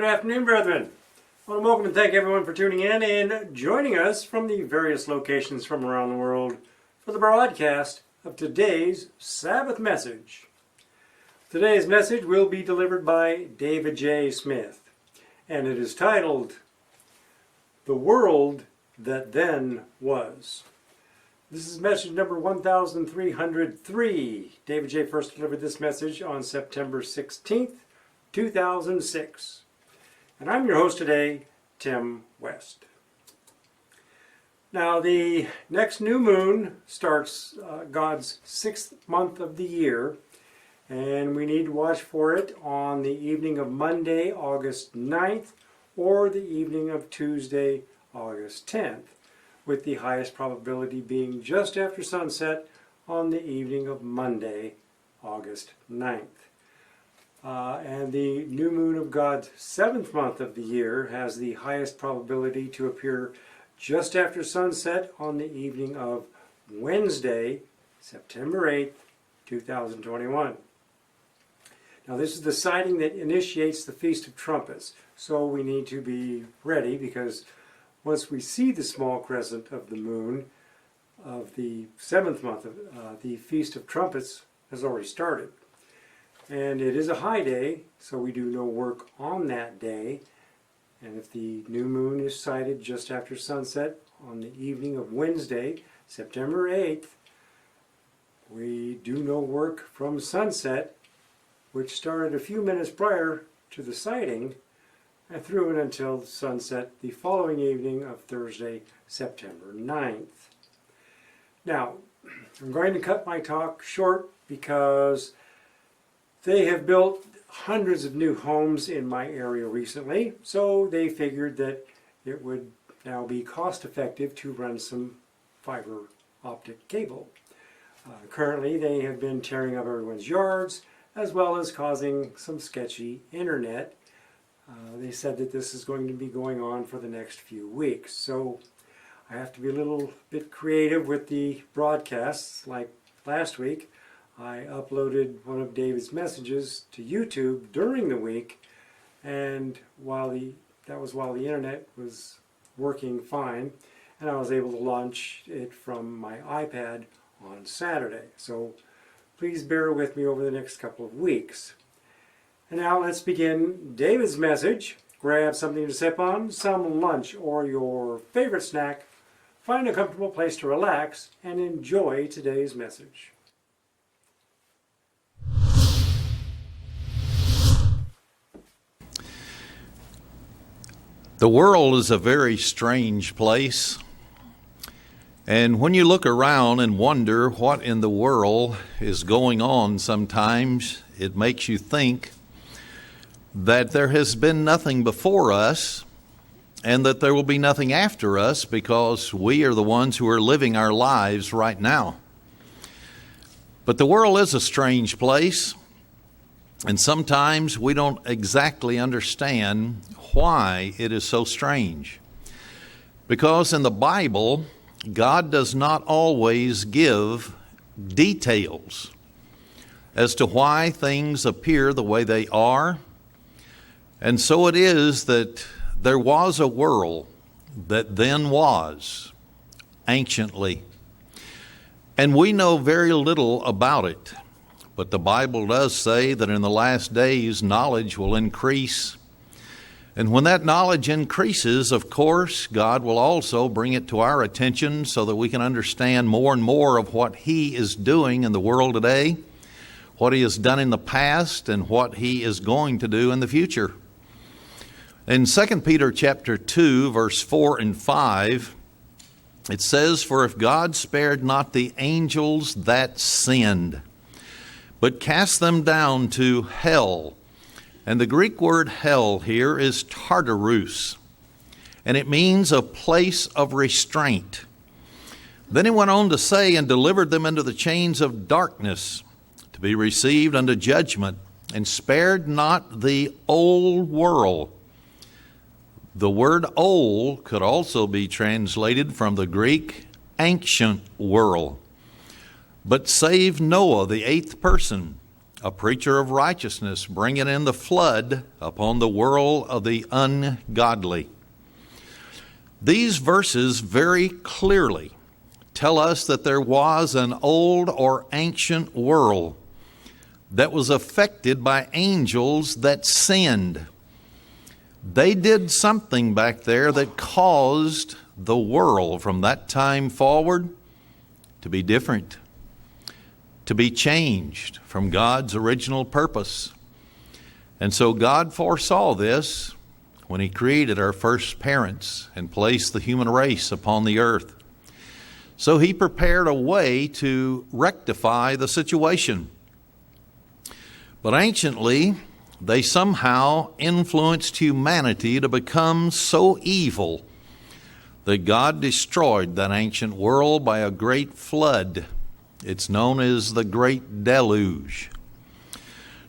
Good afternoon, brethren. I want to welcome and thank everyone for tuning in and joining us from the various locations from around the world for the broadcast of today's Sabbath message. Today's message will be delivered by David J. Smith, and it is titled, The World That Then Was. This is message number 1303. David J. first delivered this message on September 16th, 2006. And I'm your host today, Tim West. Now, the next new moon starts God's 6th month of the year, and we need to watch for it on the evening of Monday, August 9th, or the evening of Tuesday, August 10th, with the highest probability being just after sunset on the evening of Monday, August 9th. And the new moon of God's 7th month of the year has the highest probability to appear just after sunset on the evening of Wednesday, September 8th, 2021. Now, this is the sighting that initiates the Feast of Trumpets, so we need to be ready, because once we see the small crescent of the moon of the 7th month, the Feast of Trumpets has already started. And it is a high day, so we do no work on that day. And if the new moon is sighted just after sunset on the evening of Wednesday, September 8th, we do no work from sunset, which started a few minutes prior to the sighting, and through and until sunset the following evening of Thursday, September 9th. Now, I'm going to cut my talk short because they have built hundreds of new homes in my area recently, so they figured that it would now be cost effective to run some fiber optic cable. Currently, they have been tearing up everyone's yards, as well as causing some sketchy internet. They said that this is going to be going on for the next few weeks, so I have to be a little bit creative with the broadcasts. Like last week, I uploaded one of David's messages to YouTube during the week, and that was while the internet was working fine, and I was able to launch it from my iPad on Saturday. So please bear with me over the next couple of weeks. And now let's begin David's message. Grab something to sip on, some lunch or your favorite snack, find a comfortable place to relax, and enjoy today's message. The world is a very strange place, and when you look around and wonder what in the world is going on, sometimes it makes you think that there has been nothing before us and that there will be nothing after us, because we are the ones who are living our lives right now. But the world is a strange place, and sometimes we don't exactly understand why it is so strange. Because in the Bible, God does not always give details as to why things appear the way they are. And so it is that there was a world that then was, anciently. And we know very little about it. But the Bible does say that in the last days, knowledge will increase. And when that knowledge increases, of course, God will also bring it to our attention so that we can understand more and more of what He is doing in the world today, what He has done in the past, and what He is going to do in the future. In 2 Peter chapter 2, verse 4 and 5, it says, "For if God spared not the angels that sinned, but cast them down to hell." And the Greek word hell here is Tartarus, and it means a place of restraint. Then he went on to say, "And delivered them into the chains of darkness, to be received unto judgment, and spared not the old world." The word old could also be translated from the Greek ancient world, but saved Noah, the 8th person, a preacher of righteousness, bringing in the flood upon the world of the ungodly. These verses very clearly tell us that there was an old or ancient world that was affected by angels that sinned. They did something back there that caused the world from that time forward to be different, to be changed from God's original purpose. And so God foresaw this when He created our first parents and placed the human race upon the earth. So He prepared a way to rectify the situation. But anciently, they somehow influenced humanity to become so evil that God destroyed that ancient world by a great flood. It's known as the Great Deluge.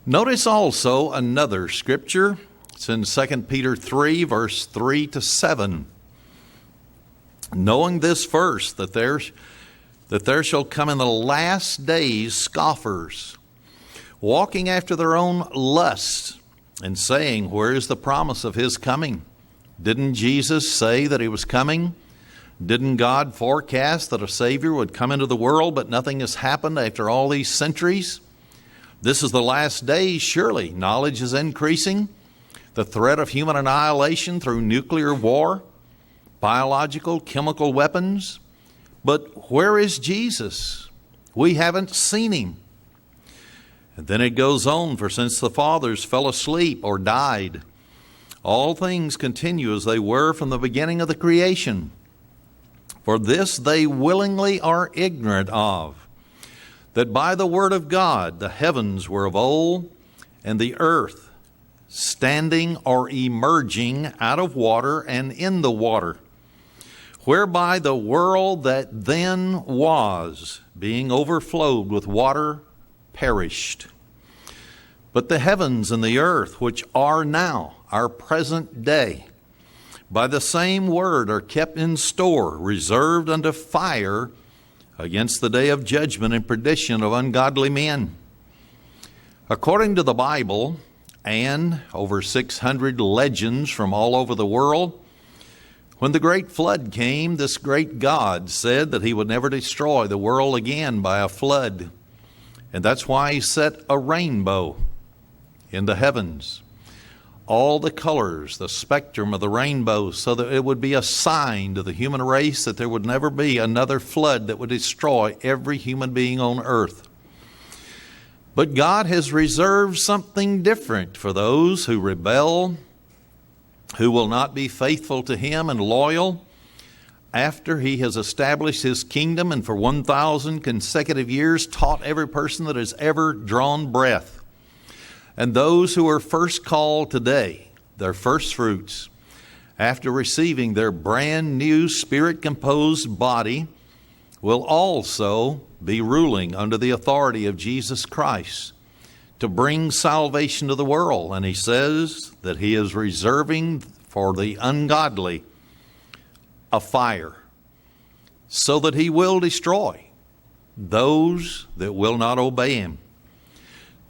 Notice also another scripture. It's in 2 Peter 3, verse 3 to 7. Knowing this first, that there shall come in the last days scoffers, walking after their own lusts, and saying, where is the promise of His coming? Didn't Jesus say that He was coming? Didn't God forecast that a Savior would come into the world, but nothing has happened after all these centuries? This is the last days, surely. Knowledge is increasing. The threat of human annihilation through nuclear war, biological, chemical weapons. But where is Jesus? We haven't seen Him. And then it goes on, for since the fathers fell asleep or died, all things continue as they were from the beginning of the creation. For this they willingly are ignorant of, that by the word of God the heavens were of old, and the earth standing or emerging out of water and in the water, whereby the world that then was, being overflowed with water, perished. But the heavens and the earth, which are now, our present day, by the same word are kept in store, reserved unto fire against the day of judgment and perdition of ungodly men. According to the Bible and over 600 legends from all over the world, when the great flood came, this great God said that He would never destroy the world again by a flood. And that's why He set a rainbow in the heavens. All the colors, the spectrum of the rainbow, so that it would be a sign to the human race that there would never be another flood that would destroy every human being on earth. But God has reserved something different for those who rebel, who will not be faithful to Him and loyal after He has established His kingdom and for 1,000 consecutive years taught every person that has ever drawn breath. And those who are first called today, their first fruits, after receiving their brand new Spirit-composed body, will also be ruling under the authority of Jesus Christ to bring salvation to the world. And He says that He is reserving for the ungodly a fire, so that He will destroy those that will not obey Him.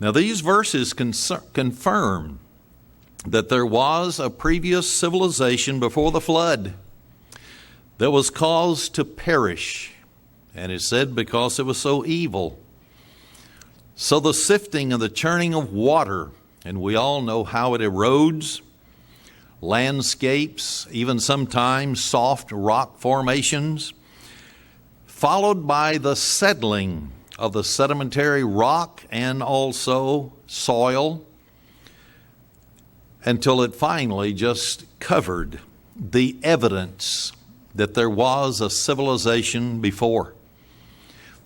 Now, these verses confirm that there was a previous civilization before the flood that was caused to perish. And it said because it was so evil. So the sifting and the churning of water, and we all know how it erodes landscapes, even sometimes soft rock formations, followed by the settling of the sedimentary rock and also soil, until it finally just covered the evidence that there was a civilization before.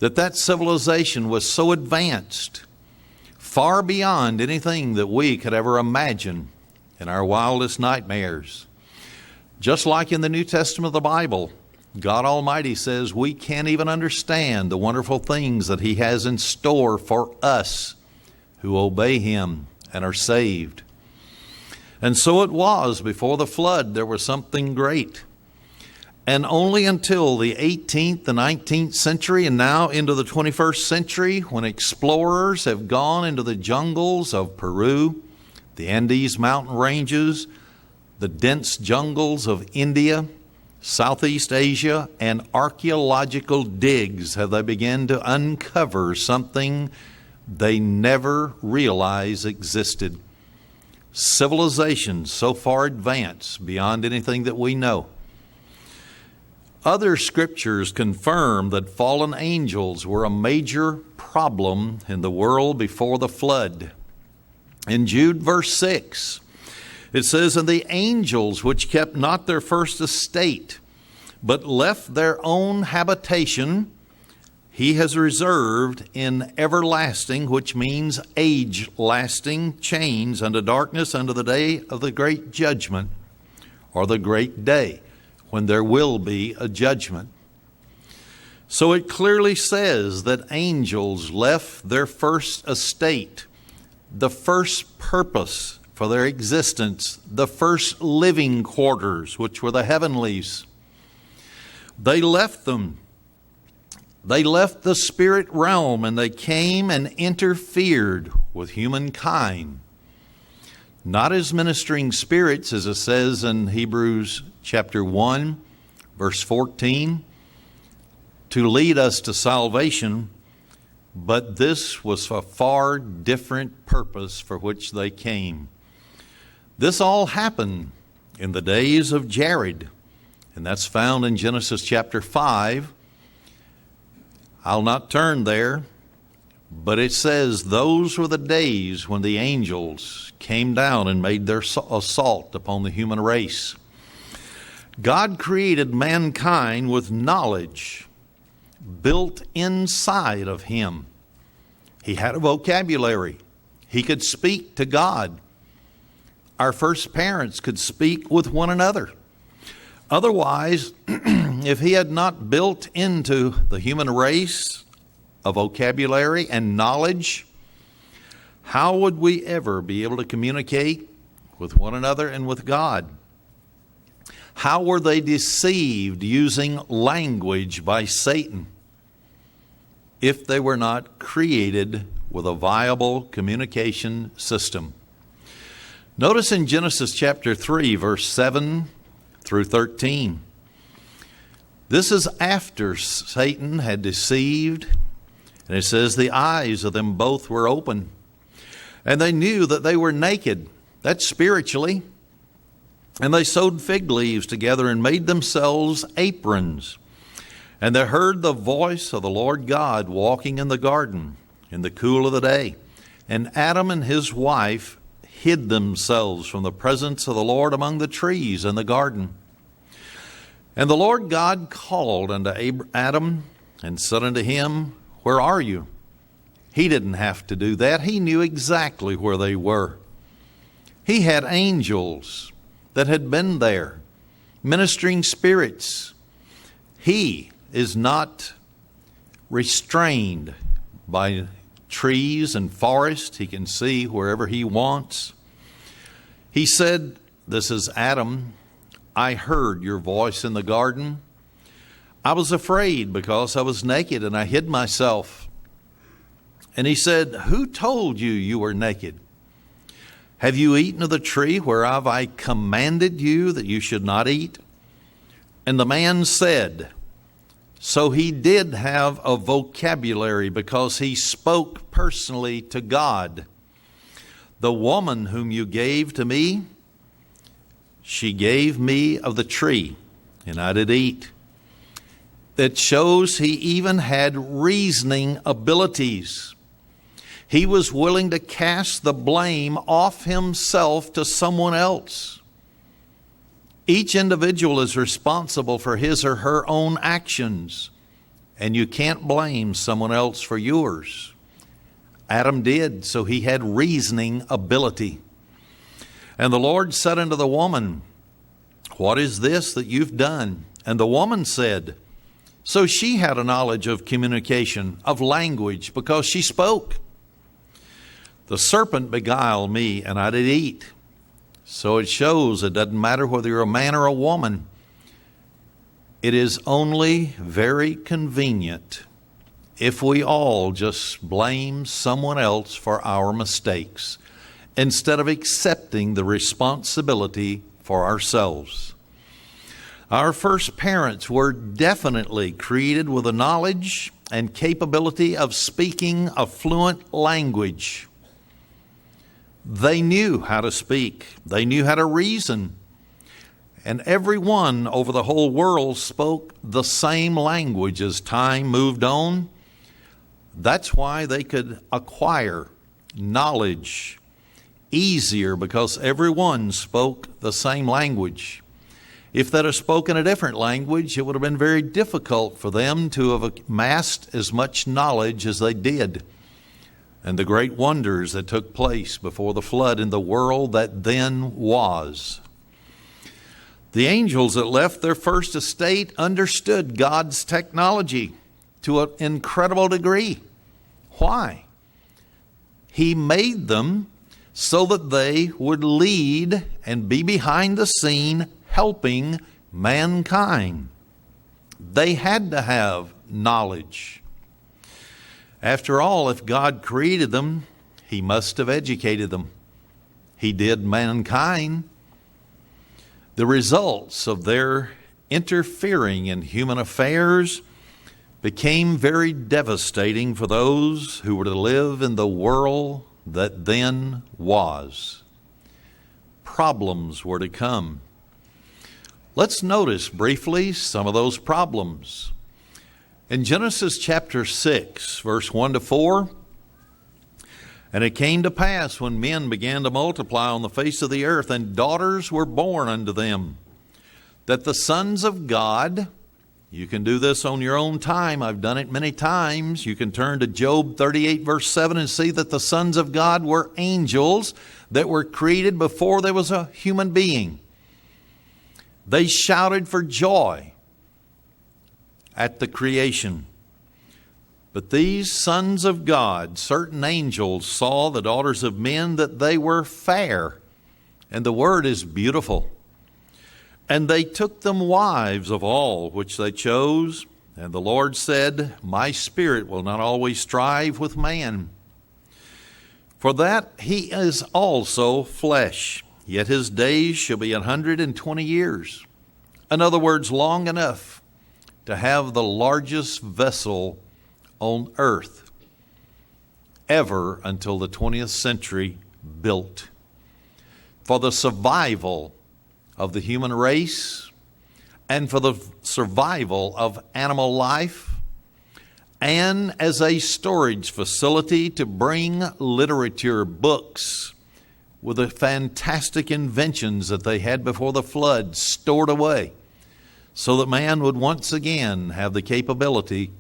That civilization was so advanced, far beyond anything that we could ever imagine in our wildest nightmares. Just like in the New Testament of the Bible, God Almighty says we can't even understand the wonderful things that He has in store for us who obey Him and are saved. And so it was before the flood. There was something great. And only until the 18th, the 19th century, and now into the 21st century, when explorers have gone into the jungles of Peru, the Andes mountain ranges, the dense jungles of India, Southeast Asia, and archaeological digs, have they begun to uncover something they never realized existed. Civilizations so far advanced beyond anything that we know. Other scriptures confirm that fallen angels were a major problem in the world before the flood. In Jude verse 6, it says, "And the angels which kept not their first estate, but left their own habitation, he has reserved in everlasting," which means age-lasting, chains unto darkness unto the day of the great judgment, or the great day, when there will be a judgment. So it clearly says that angels left their first estate, the first purpose for their existence, the first living quarters, which were the heavenlies. They left them. They left the spirit realm, and they came and interfered with humankind. Not as ministering spirits, as it says in Hebrews chapter 1, verse 14, to lead us to salvation, but this was a far different purpose for which they came. This all happened in the days of Jared, and that's found in Genesis chapter 5. I'll not turn there, but it says those were the days when the angels came down and made their assault upon the human race. God created mankind with knowledge built inside of him. He had a vocabulary. He could speak to God. Our first parents could speak with one another. Otherwise, if he had not built into the human race a vocabulary and knowledge, how would we ever be able to communicate with one another and with God? How were they deceived using language by Satan if they were not created with a viable communication system? Notice in Genesis chapter 3, verse 7 through 13. This is after Satan had deceived, and it says the eyes of them both were open, and they knew that they were naked. That's spiritually. And they sewed fig leaves together and made themselves aprons. And they heard the voice of the Lord God walking in the garden in the cool of the day. And Adam and his wife hid themselves from the presence of the Lord among the trees in the garden. And the Lord God called unto Adam and said unto him, "Where are you?" He didn't have to do that. He knew exactly where they were. He had angels that had been there, ministering spirits. He is not restrained by trees and forest. He can see wherever he wants. He said, this is Adam, "I heard your voice in the garden. I was afraid because I was naked and I hid myself." And he said, "Who told you you were naked? Have you eaten of the tree whereof I commanded you that you should not eat?" And the man said, so he did have a vocabulary because he spoke personally to God. "The woman whom you gave to me, she gave me of the tree, and I did eat." That shows he even had reasoning abilities. He was willing to cast the blame off himself to someone else. Each individual is responsible for his or her own actions, and you can't blame someone else for yours. Adam did, so he had reasoning ability. And the Lord said unto the woman, "What is this that you've done?" And the woman said, so she had a knowledge of communication, of language, because she spoke. "The serpent beguiled me, and I did eat." So it shows it doesn't matter whether you're a man or a woman. It is only very convenient if we all just blame someone else for our mistakes instead of accepting the responsibility for ourselves. Our first parents were definitely created with the knowledge and capability of speaking a fluent language. They knew how to speak. They knew how to reason. And everyone over the whole world spoke the same language as time moved on. That's why they could acquire knowledge easier, because everyone spoke the same language. If they'd have spoken a different language, it would have been very difficult for them to have amassed as much knowledge as they did. And the great wonders that took place before the flood in the world that then was. The angels that left their first estate understood God's technology to an incredible degree. Why? He made them so that they would lead and be behind the scene helping mankind. They had to have knowledge. After all, if God created them, He must have educated them. He did mankind. The results of their interfering in human affairs became very devastating for those who were to live in the world that then was. Problems were to come. Let's notice briefly some of those problems. In Genesis chapter 6, verse 1 to 4, "And it came to pass when men began to multiply on the face of the earth, and daughters were born unto them, that the sons of God," you can do this on your own time. I've done it many times. You can turn to Job 38, verse 7, and see that the sons of God were angels that were created before there was a human being. They shouted for joy at the creation. But these sons of God, certain angels, saw the daughters of men that they were fair, and the word is beautiful. And they took them wives of all which they chose. And the Lord said, My spirit will not always strive with man, for that he is also flesh, yet his days shall be 120 years. In other words, long enough to have the largest vessel on earth ever until the 20th century built, for the survival of the human race and for the survival of animal life, and as a storage facility to bring literature, books, with the fantastic inventions that they had before the flood stored away, so that man would once again have the capability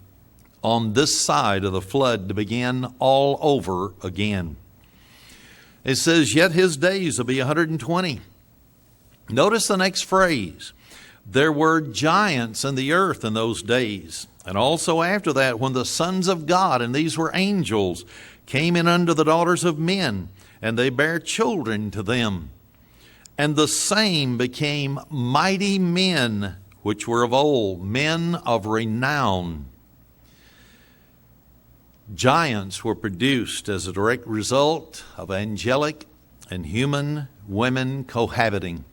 on this side of the flood to begin all over again. It says, yet his days will be 120. Notice the next phrase. There were giants in the earth in those days. And also after that, when the sons of God, and these were angels, came in unto the daughters of men, and they bare children to them. And the same became mighty men, which were of old, men of renown. Giants were produced as a direct result of angelic and human women cohabiting.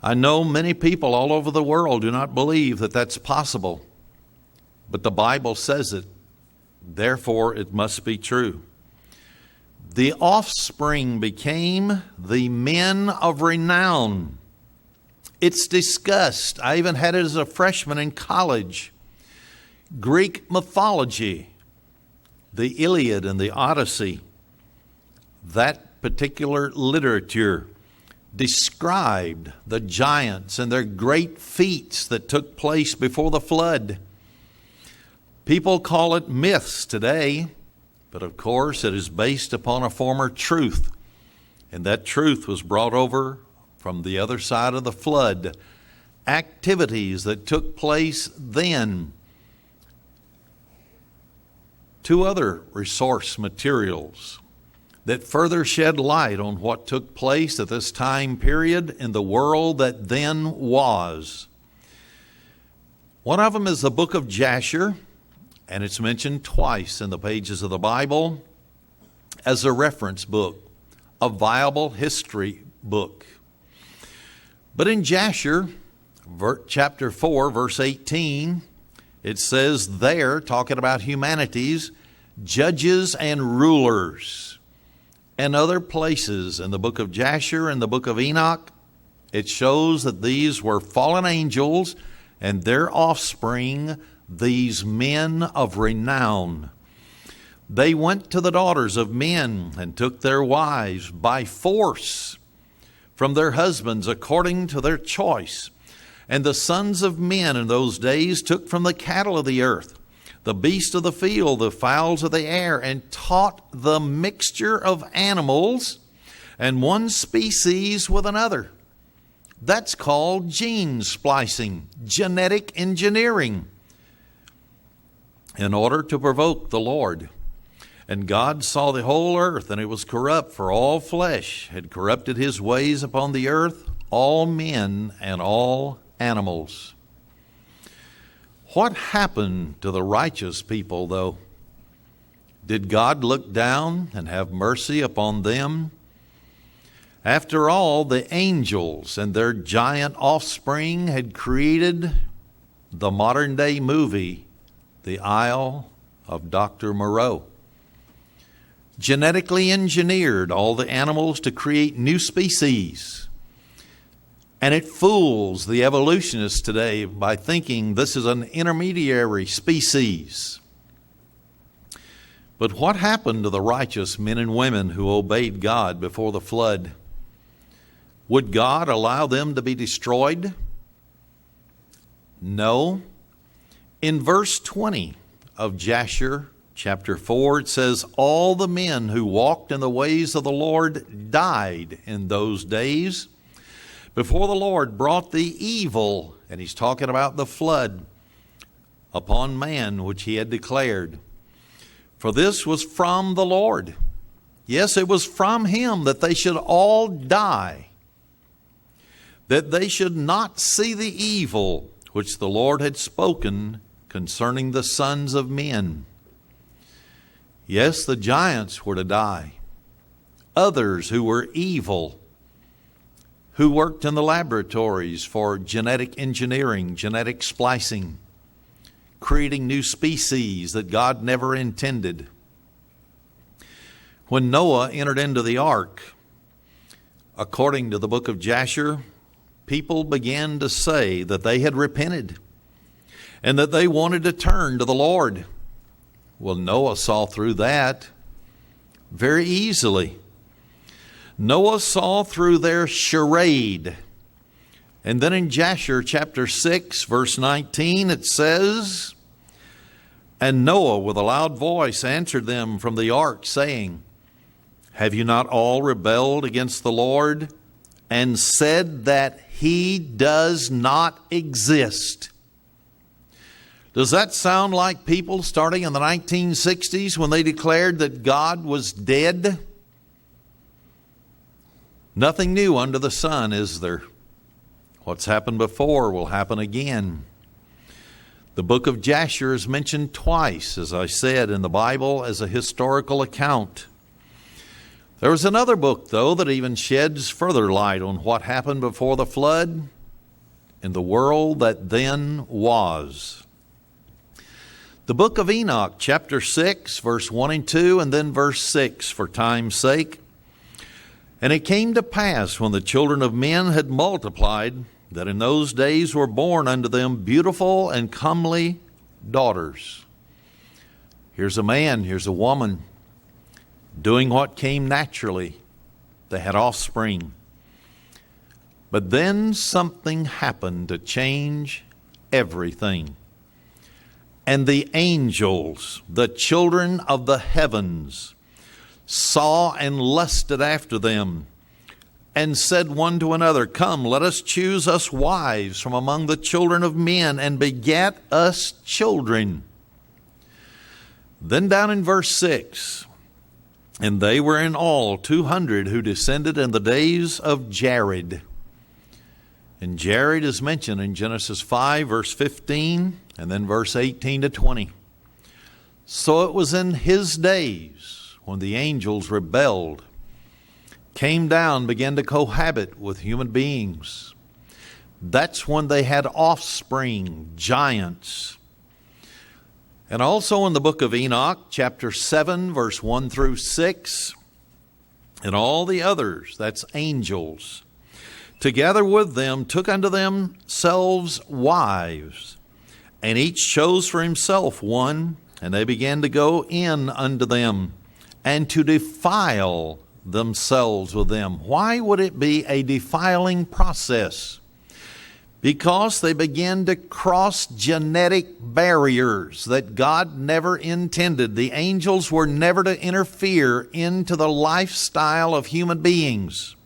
I know many people all over the world do not believe that that's possible, but the Bible says it. Therefore, it must be true. The offspring became the men of renown. It's discussed. I even had it as a freshman in college. Greek mythology, the Iliad and the Odyssey, that particular literature described the giants and their great feats that took place before the flood. People call it myths today, but of course it is based upon a former truth, and that truth was brought over from the other side of the flood. Activities that took place then. Two other resource materials that further shed light on what took place at this time period in the world that then was. One of them is the book of Jasher, and it's mentioned twice in the pages of the Bible as a reference book, a viable history book. But in Jasher, chapter 4, verse 18, it says there, talking about humanities, judges and rulers. And other places in the book of Jasher and the book of Enoch, it shows that these were fallen angels and their offspring, these men of renown. They went to the daughters of men and took their wives by force from their husbands according to their choice. And the sons of men in those days took from the cattle of the earth, the beasts of the field, the fowls of the air, and taught the mixture of animals and one species with another. That's called gene splicing, genetic engineering, in order to provoke the Lord. And God saw the whole earth, and it was corrupt, for all flesh had corrupted his ways upon the earth, all men and all animals. What happened to the righteous people, though? Did God look down and have mercy upon them? After all, the angels and their giant offspring had created the modern day movie, The Isle of Dr. Moreau. Genetically engineered all the animals to create new species. And it fools the evolutionists today by thinking this is an intermediary species. But what happened to the righteous men and women who obeyed God before the flood? Would God allow them to be destroyed? No. In verse 20 of Jasher chapter 4, it says, all the men who walked in the ways of the Lord died in those days before the Lord brought the evil, and he's talking about the flood, upon man which he had declared. For this was from the Lord. Yes, it was from him that they should all die, that they should not see the evil which the Lord had spoken concerning the sons of men. Yes, the giants were to die. Others who were evil, who worked in the laboratories for genetic engineering, genetic splicing, creating new species that God never intended. When Noah entered into the ark, according to the book of Jasher, people began to say that they had repented and that they wanted to turn to the Lord. Well, Noah saw through that very easily. Noah saw through their charade. And then in Jasher chapter 6, verse 19, it says, and Noah with a loud voice answered them from the ark, saying, have you not all rebelled against the Lord and said that he does not exist? Does that sound like people starting in the 1960s when they declared that God was dead? Nothing new under the sun, is there? What's happened before will happen again. The book of Jasher is mentioned twice, as I said, in the Bible as a historical account. There was another book, though, that even sheds further light on what happened before the flood in the world that then was. The book of Enoch, chapter 6, verse 1 and 2, and then verse 6 for time's sake. And it came to pass when the children of men had multiplied, that in those days were born unto them beautiful and comely daughters. Here's a man, here's a woman, doing what came naturally. They had offspring. But then something happened to change everything. And the angels, the children of the heavens, saw and lusted after them, and said one to another, come, let us choose us wives from among the children of men, and beget us children. Then down in verse 6, and they were in all 200 who descended in the days of Jared. And Jared is mentioned in Genesis 5, verse 15, and then verse 18 to 20. So it was in his days when the angels rebelled, came down, began to cohabit with human beings. That's when they had offspring, giants. And also in the book of Enoch, chapter 7, verse 1 through 6, and all the others, that's angels, together with them took unto themselves wives, and each chose for himself one, and they began to go in unto them, and to defile themselves with them. Why would it be a defiling process? Because they began to cross genetic barriers that God never intended. The angels were never to interfere into the lifestyle of human beings.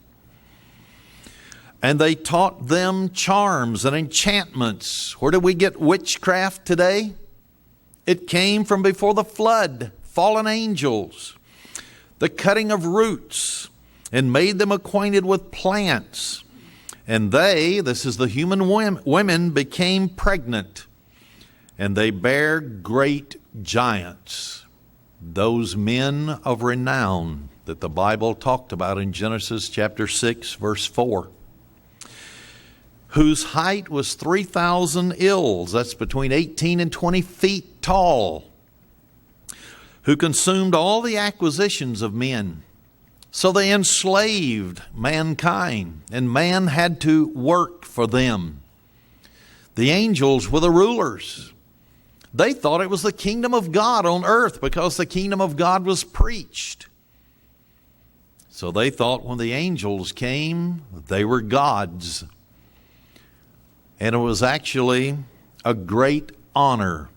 And they taught them charms and enchantments. Where do we get witchcraft today? It came from before the flood, fallen angels. The cutting of roots, and made them acquainted with plants. And they, this is the human women, became pregnant. And they bare great giants, those men of renown that the Bible talked about in Genesis chapter 6, verse 4. Whose height was 3,000 ills, that's between 18 and 20 feet tall, who consumed all the acquisitions of men. So they enslaved mankind, and man had to work for them. The angels were the rulers. They thought it was the kingdom of God on earth because the kingdom of God was preached. So they thought when the angels came, they were gods. And it was actually a great honor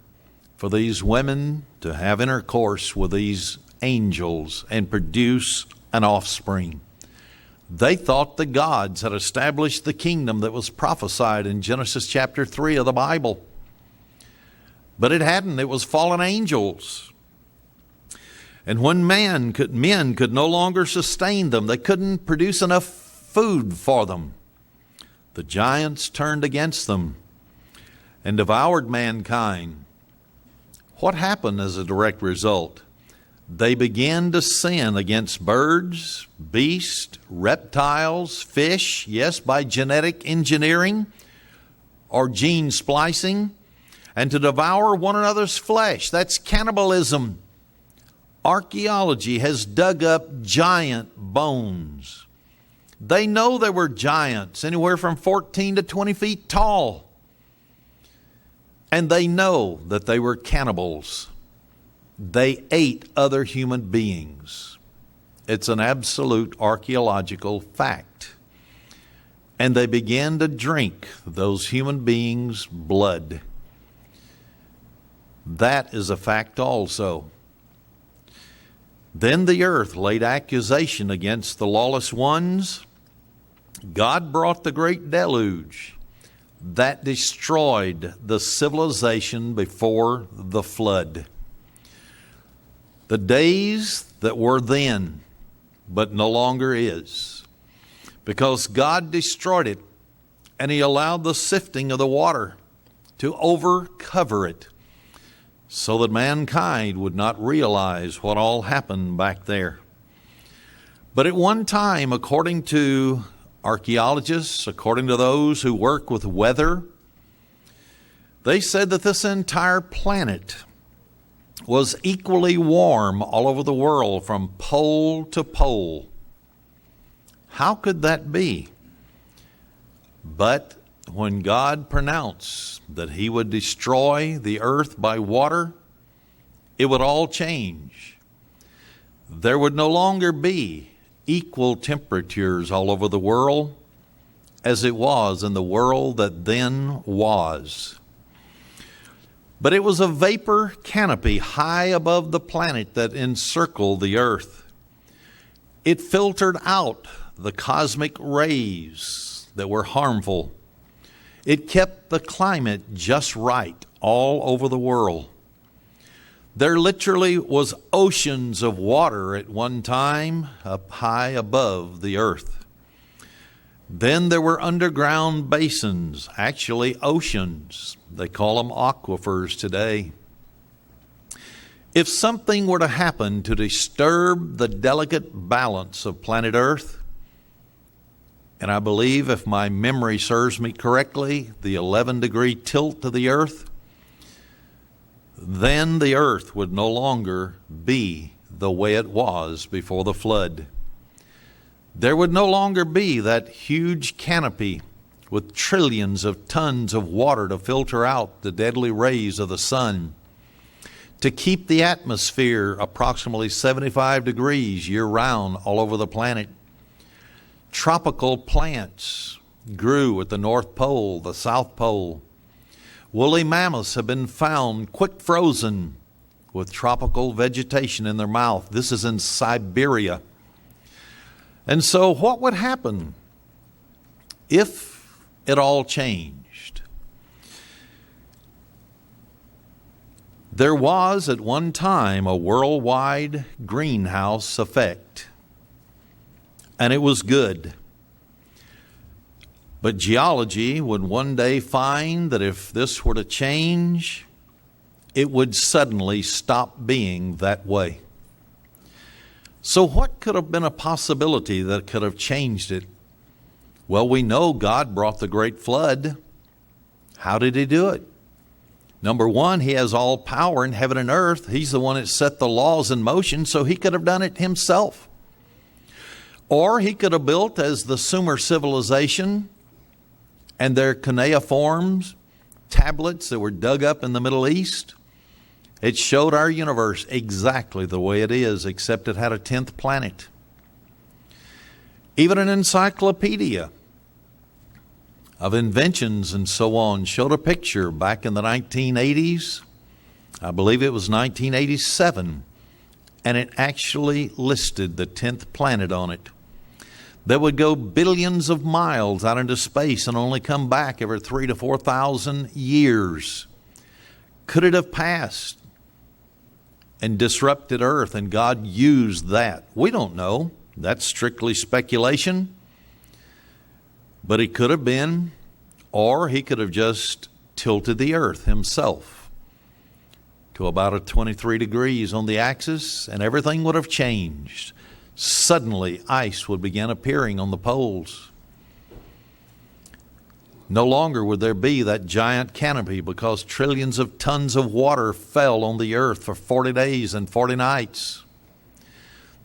for these women to have intercourse with these angels and produce an offspring. They thought the gods had established the kingdom that was prophesied in Genesis chapter 3 of the Bible. But it hadn't. It was fallen angels. And when men could no longer sustain them, they couldn't produce enough food for them, the giants turned against them and devoured mankind. What happened as a direct result? They began to sin against birds, beasts, reptiles, fish, yes, by genetic engineering or gene splicing, and to devour one another's flesh. That's cannibalism. Archaeology has dug up giant bones. They know there were giants, anywhere from 14 to 20 feet tall. And they know that they were cannibals. They ate other human beings. It's an absolute archaeological fact. And they began to drink those human beings' blood. That is a fact also. Then the earth laid accusation against the lawless ones. God brought the great deluge that destroyed the civilization before the flood. The days that were then, but no longer is, because God destroyed it, and He allowed the sifting of the water to overcover it, so that mankind would not realize what all happened back there. But at one time, according to archaeologists, according to those who work with weather, they said that this entire planet was equally warm all over the world from pole to pole. How could that be? But when God pronounced that He would destroy the earth by water, it would all change. There would no longer be equal temperatures all over the world as it was in the world that then was. But it was a vapor canopy high above the planet that encircled the earth. It filtered out the cosmic rays that were harmful. It kept the climate just right all over the world. There literally was oceans of water at one time up high above the earth. Then there were underground basins, actually oceans. They call them aquifers today. If something were to happen to disturb the delicate balance of planet Earth, and I believe, if my memory serves me correctly, the 11-degree tilt to the Earth, then the Earth would no longer be the way it was before the flood. There would no longer be that huge canopy with trillions of tons of water to filter out the deadly rays of the sun, to keep the atmosphere approximately 75 degrees year-round all over the planet. Tropical plants grew at the North Pole, the South Pole. Woolly mammoths have been found quick frozen with tropical vegetation in their mouth. This is in Siberia. And so what would happen if it all changed? There was at one time a worldwide greenhouse effect, and it was good. But geology would one day find that if this were to change, it would suddenly stop being that way. So what could have been a possibility that could have changed it? Well, we know God brought the great flood. How did he do it? Number one, he has all power in heaven and earth. He's the one that set the laws in motion, so he could have done it himself. Or he could have built, as the Sumer civilization and their cuneiforms, tablets that were dug up in the Middle East. It showed our universe exactly the way it is, except it had a 10th planet. Even an encyclopedia of inventions and so on showed a picture back in the 1980s. I believe it was 1987. And it actually listed the 10th planet on it. That would go billions of miles out into space and only come back every 3,000 to 4,000 years. Could it have passed and disrupted Earth, and God used that? We don't know. That's strictly speculation. But it could have been, or he could have just tilted the Earth himself to about a 23 degrees on the axis, and everything would have changed. Suddenly, ice would begin appearing on the poles. No longer would there be that giant canopy, because trillions of tons of water fell on the earth for 40 days and 40 nights.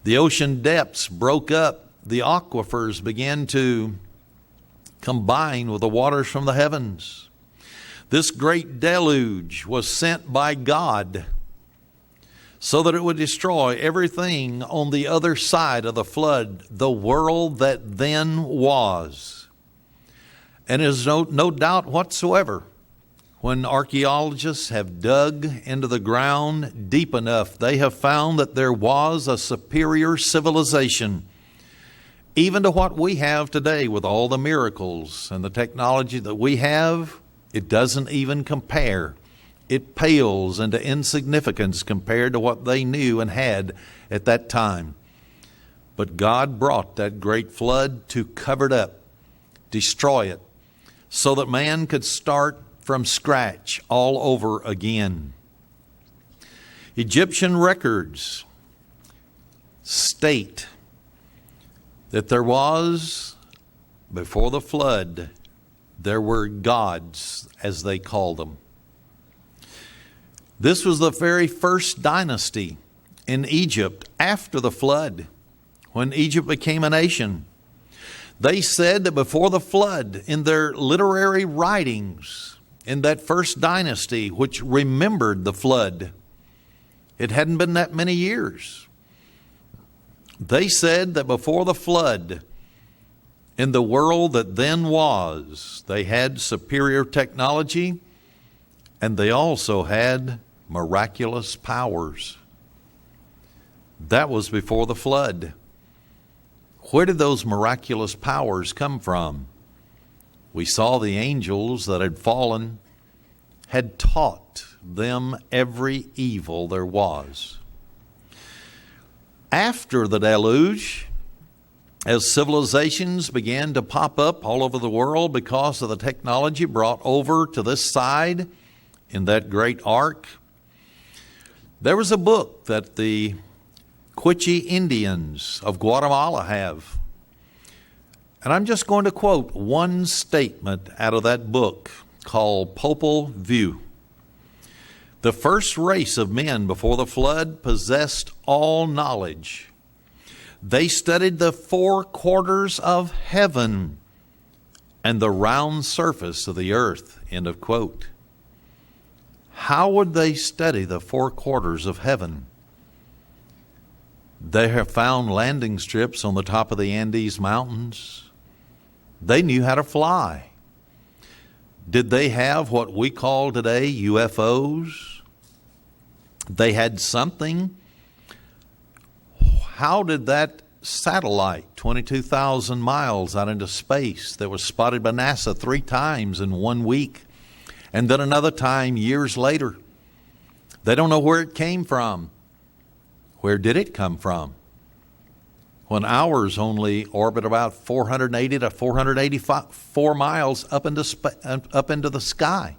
The ocean depths broke up. The aquifers began to combine with the waters from the heavens. This great deluge was sent by God so that it would destroy everything on the other side of the flood, the world that then was. And there's no doubt whatsoever, when archaeologists have dug into the ground deep enough, they have found that there was a superior civilization, even to what we have today with all the miracles and the technology that we have. It doesn't even compare. It pales into insignificance compared to what they knew and had at that time. But God brought that great flood to cover it up, destroy it, so that man could start from scratch all over again. Egyptian records state that there was, before the flood, there were gods, as they called them. This was the very first dynasty in Egypt after the flood, when Egypt became a nation. They said that before the flood, in their literary writings, in that first dynasty which remembered the flood, it hadn't been that many years. They said that before the flood, in the world that then was, they had superior technology, and they also had miraculous powers. That was before the flood. Where did those miraculous powers come from? We saw the angels that had fallen had taught them every evil there was. After the deluge, as civilizations began to pop up all over the world because of the technology brought over to this side in that great ark, there was a book that the Quiche Indians of Guatemala have. And I'm just going to quote one statement out of that book called Popol Vuh. The first race of men before the flood possessed all knowledge. They studied the four quarters of heaven and the round surface of the earth. End of quote. How would they study the four quarters of heaven? They have found landing strips on the top of the Andes Mountains. They knew how to fly. Did they have what we call today UFOs? They had something. How did that satellite, 22,000 miles out into space, that was spotted by NASA 3 times in 1 week, and then another time years later, they don't know where it came from. Where did it come from? When ours only orbit about 480 to 484 miles up into the sky.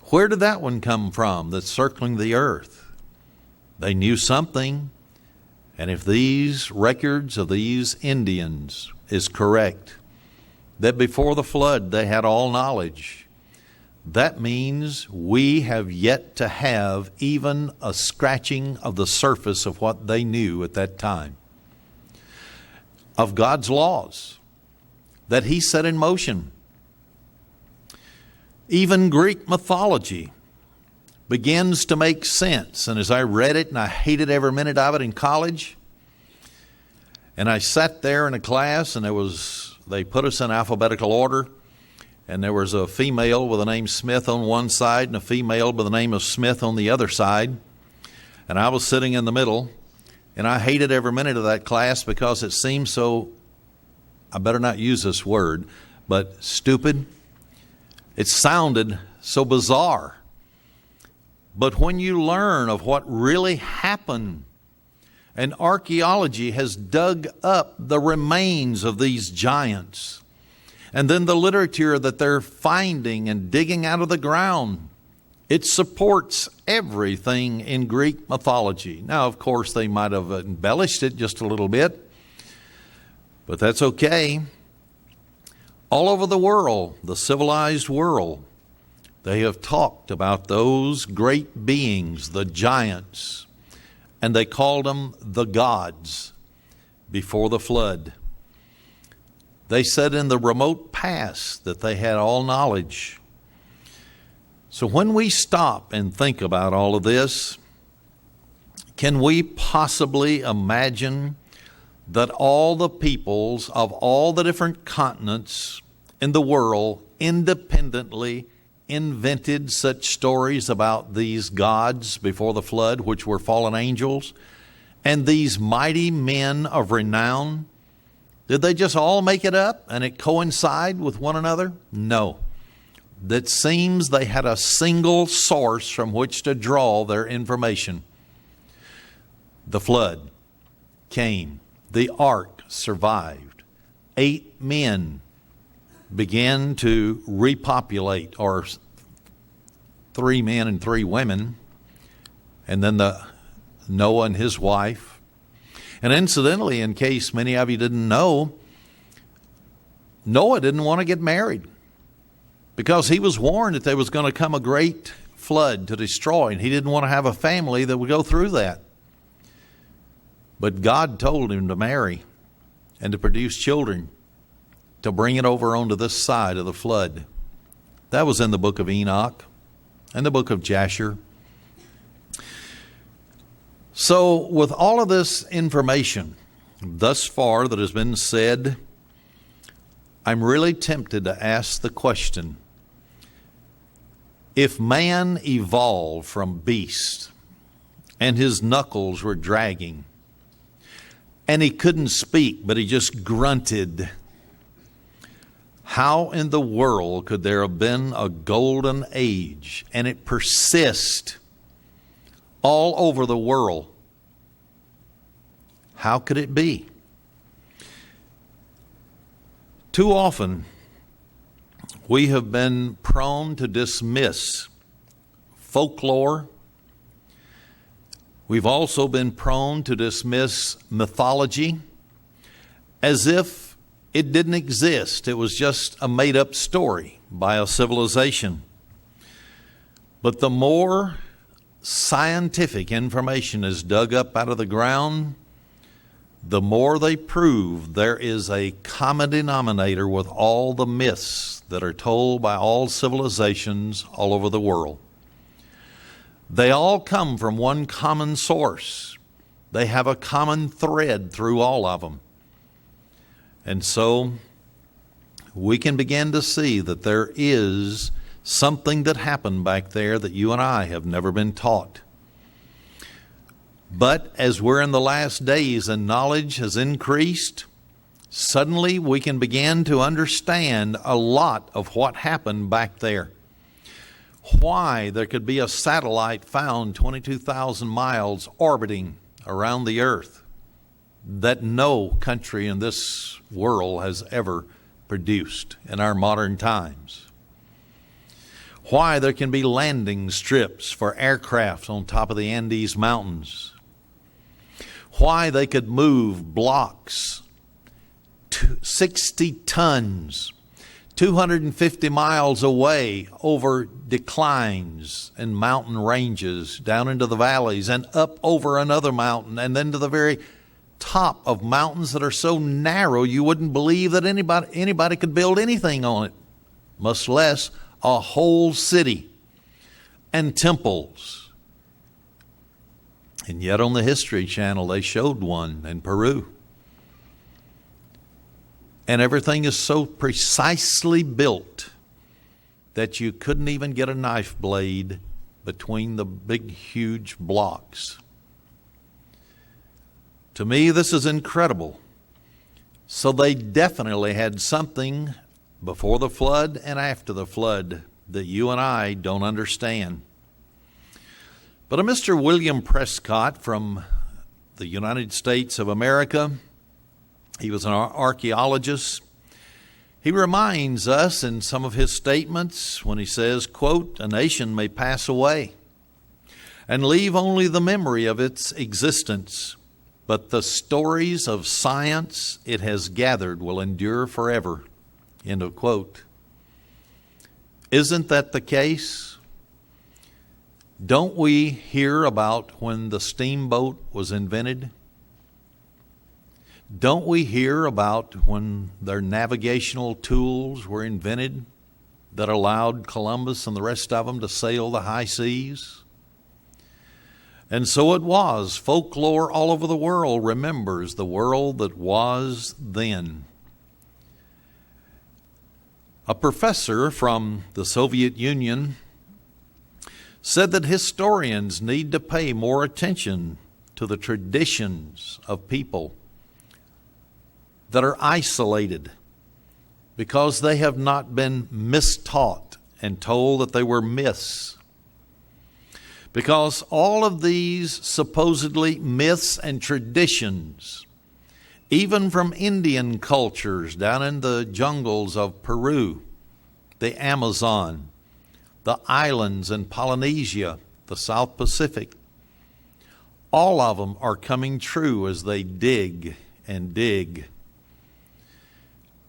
Where did that one come from that's circling the earth? They knew something. And if these records of these Indians is correct, that before the flood they had all knowledge, that means we have yet to have even a scratching of the surface of what they knew at that time. Of God's laws that He set in motion. Even Greek mythology begins to make sense. And as I read it, and I hated every minute of it in college, and I sat there in a class, and they put us in alphabetical order, and there was a female with the name Smith on one side and a female by the name of Smith on the other side, and I was sitting in the middle, and I hated every minute of that class because it seemed so, I better not use this word, but stupid. It sounded so bizarre. But when you learn of what really happened, and archaeology has dug up the remains of these giants, and then the literature that they're finding and digging out of the ground, it supports everything in Greek mythology. Now, of course, they might have embellished it just a little bit, but that's okay. All over the world, the civilized world, they have talked about those great beings, the giants, and they called them the gods before the flood. They said in the remote past that they had all knowledge. So when we stop and think about all of this, can we possibly imagine that all the peoples of all the different continents in the world independently invented such stories about these gods before the flood, which were fallen angels, and these mighty men of renown? Did they just all make it up and it coincide with one another? No. That seems they had a single source from which to draw their information. The flood came. The ark survived. 8 men began to repopulate, or 3 men and 3 women, and then Noah and his wife. And incidentally, in case many of you didn't know, Noah didn't want to get married because he was warned that there was going to come a great flood to destroy, and he didn't want to have a family that would go through that. But God told him to marry and to produce children, to bring it over onto this side of the flood. That was in the book of Enoch and the book of Jasher. So with all of this information thus far that has been said, I'm really tempted to ask the question, if man evolved from beast and his knuckles were dragging and he couldn't speak but he just grunted, how in the world could there have been a golden age and it persist all over the world? How could it be? Too often, we have been prone to dismiss folklore. We've also been prone to dismiss mythology as if it didn't exist. It was just a made-up story by a civilization. But the more scientific information is dug up out of the ground, the more they prove there is a common denominator with all the myths that are told by all civilizations all over the world. They all come from one common source. They have a common thread through all of them. And so we can begin to see that there is something that happened back there that you and I have never been taught. But as we're in the last days and knowledge has increased, suddenly we can begin to understand a lot of what happened back there. Why there could be a satellite found 22,000 miles orbiting around the earth that no country in this world has ever produced in our modern times. Why there can be landing strips for aircraft on top of the Andes Mountains. Why they could move blocks 60 tons 250 miles away over declines and mountain ranges down into the valleys and up over another mountain and then to the very top of mountains that are so narrow you wouldn't believe that anybody could build anything on it, much less a whole city and temples. And yet on the History Channel they showed one in Peru. And everything is so precisely built that you couldn't even get a knife blade between the big, huge blocks. To me, this is incredible. So they definitely had something before the flood and after the flood that you and I don't understand. But a Mr. William Prescott from the United States of America, he was an archaeologist. He reminds us in some of his statements when he says, quote, "A nation may pass away and leave only the memory of its existence, but the stories of science it has gathered will endure forever." End of quote. Isn't that the case? Don't we hear about when the steamboat was invented? Don't we hear about when their navigational tools were invented that allowed Columbus and the rest of them to sail the high seas? And so it was. Folklore all over the world remembers the world that was then. A professor from the Soviet Union said that historians need to pay more attention to the traditions of people that are isolated because they have not been mistaught and told that they were myths. Because all of these supposedly myths and traditions, even from Indian cultures down in the jungles of Peru, the Amazon, the islands in Polynesia, the South Pacific, all of them are coming true as they dig and dig.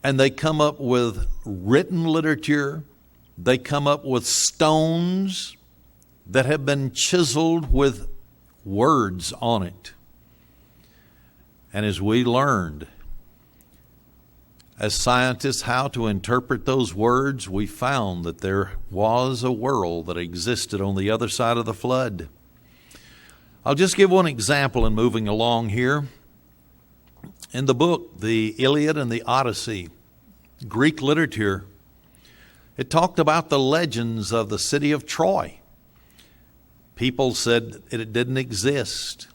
And they come up with written literature. They come up with stones that have been chiseled with words on it. And as we learned, as scientists, how to interpret those words, we found that there was a world that existed on the other side of the flood. I'll just give one example in moving along here. In the book, the Iliad and the Odyssey, Greek literature, it talked about the legends of the city of Troy. People said it didn't exist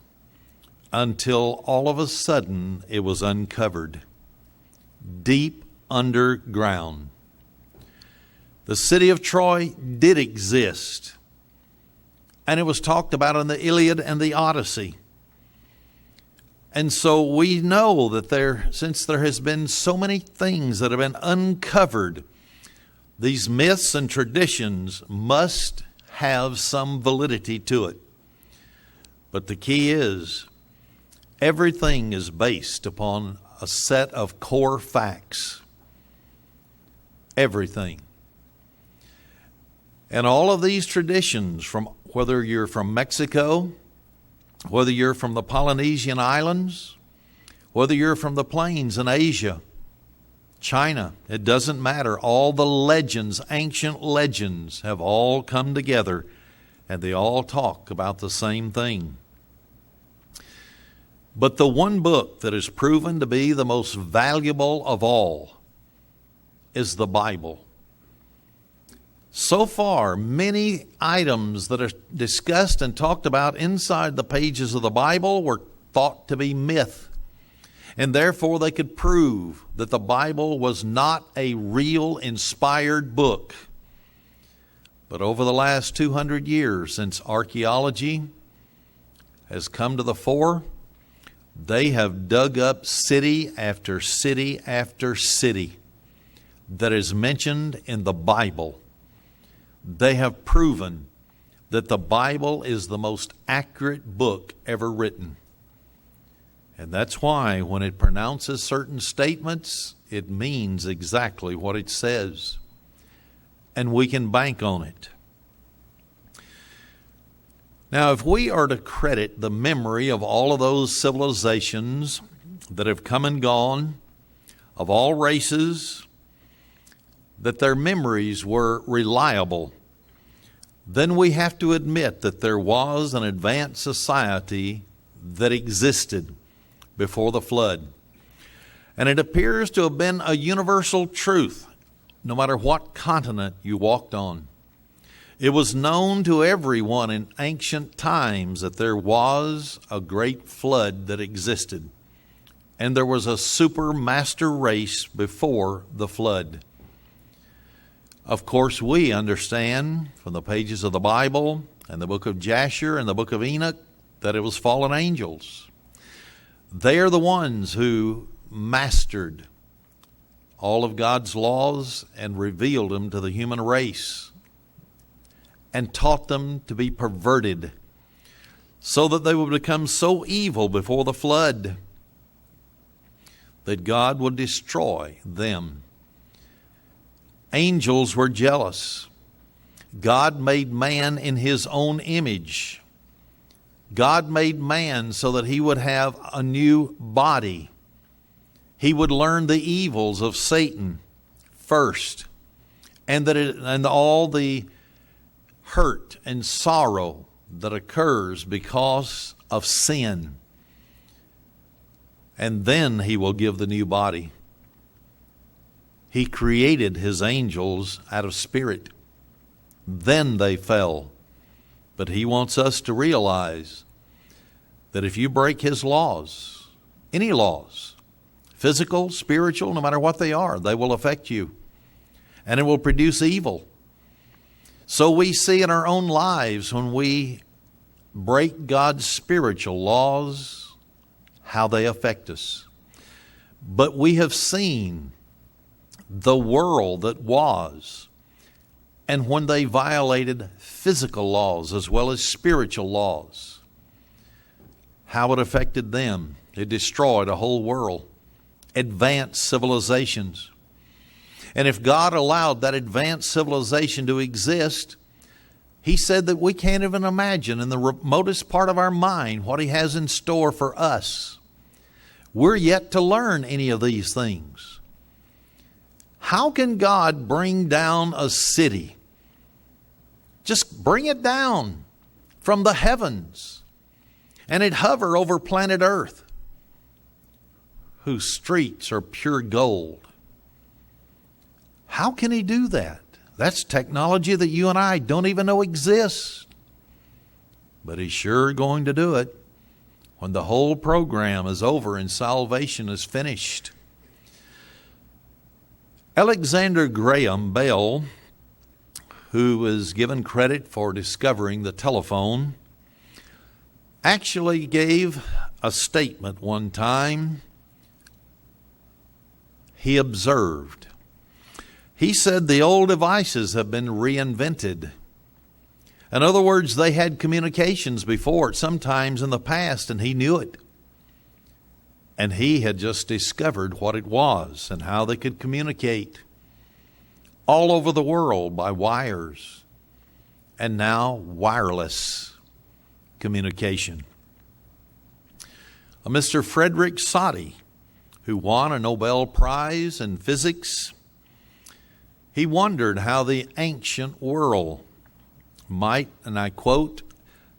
until all of a sudden it was uncovered deep underground. The city of Troy did exist, and it was talked about in the Iliad and the Odyssey. And so we know that since there has been so many things that have been uncovered, these myths and traditions must have some validity to it. But the key is, everything is based upon a set of core facts. Everything. And all of these traditions, from whether you're from Mexico, whether you're from the Polynesian Islands, whether you're from the plains in Asia, China, it doesn't matter. All the legends, ancient legends, have all come together, and they all talk about the same thing. But the one book that is proven to be the most valuable of all is the Bible. So far, many items that are discussed and talked about inside the pages of the Bible were thought to be myth. And therefore they could prove that the Bible was not a real inspired book. But over the last 200 years, since archaeology has come to the fore, they have dug up city after city after city that is mentioned in the Bible. They have proven that the Bible is the most accurate book ever written. And that's why when it pronounces certain statements, it means exactly what it says. And we can bank on it. Now, if we are to credit the memory of all of those civilizations that have come and gone, of all races, that their memories were reliable, then we have to admit that there was an advanced society that existed before the flood. And it appears to have been a universal truth, no matter what continent you walked on. It was known to everyone in ancient times that there was a great flood that existed, and there was a super master race before the flood. Of course, we understand from the pages of the Bible and the book of Jasher and the book of Enoch that it was fallen angels. They are the ones who mastered all of God's laws and revealed them to the human race and taught them to be perverted so that they would become so evil before the flood that God would destroy them. Angels were jealous. God made man in his own image. God made man so that he would have a new body. He would learn the evils of Satan first, and all the hurt and sorrow that occurs because of sin. And then he will give the new body. He created his angels out of spirit. Then they fell. But he wants us to realize that if you break his laws, any laws, physical, spiritual, no matter what they are, they will affect you. And it will produce evil. So we see in our own lives when we break God's spiritual laws, how they affect us. But we have seen the world that was, and when they violated physical laws as well as spiritual laws, how it affected them. It destroyed a whole world, advanced civilizations. And if God allowed that advanced civilization to exist, he said that we can't even imagine in the remotest part of our mind what he has in store for us. We're yet to learn any of these things. How can God bring down a city? Just bring it down from the heavens, and it hover over planet Earth, whose streets are pure gold. How can he do that? That's technology that you and I don't even know exists. But he's sure going to do it when the whole program is over and salvation is finished. Alexander Graham Bell, who is given credit for discovering the telephone, actually gave a statement one time. He observed. He said the old devices have been reinvented. In other words, they had communications before, sometimes in the past, and he knew it. And he had just discovered what it was and how they could communicate all over the world by wires, and now wireless communication. Mr. Frederick Soddy, who won a Nobel Prize in physics, he wondered how the ancient world might, and I quote,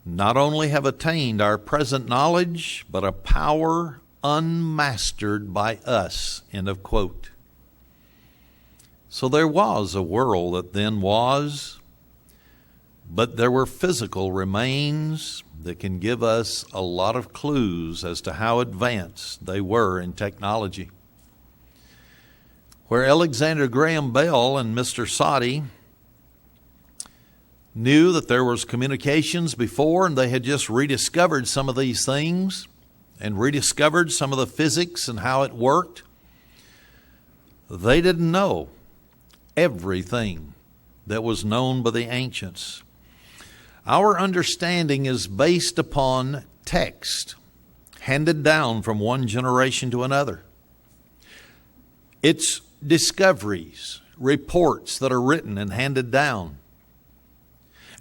not only have attained our present knowledge, but a power unmastered by us, end of quote. So there was a world that then was, but there were physical remains that can give us a lot of clues as to how advanced they were in technology. Where Alexander Graham Bell and Mr. Soddy knew that there was communications before, and they had just rediscovered some of these things and rediscovered some of the physics and how it worked, they didn't know everything that was known by the ancients. Our understanding is based upon text handed down from one generation to another. It's discoveries, reports that are written and handed down.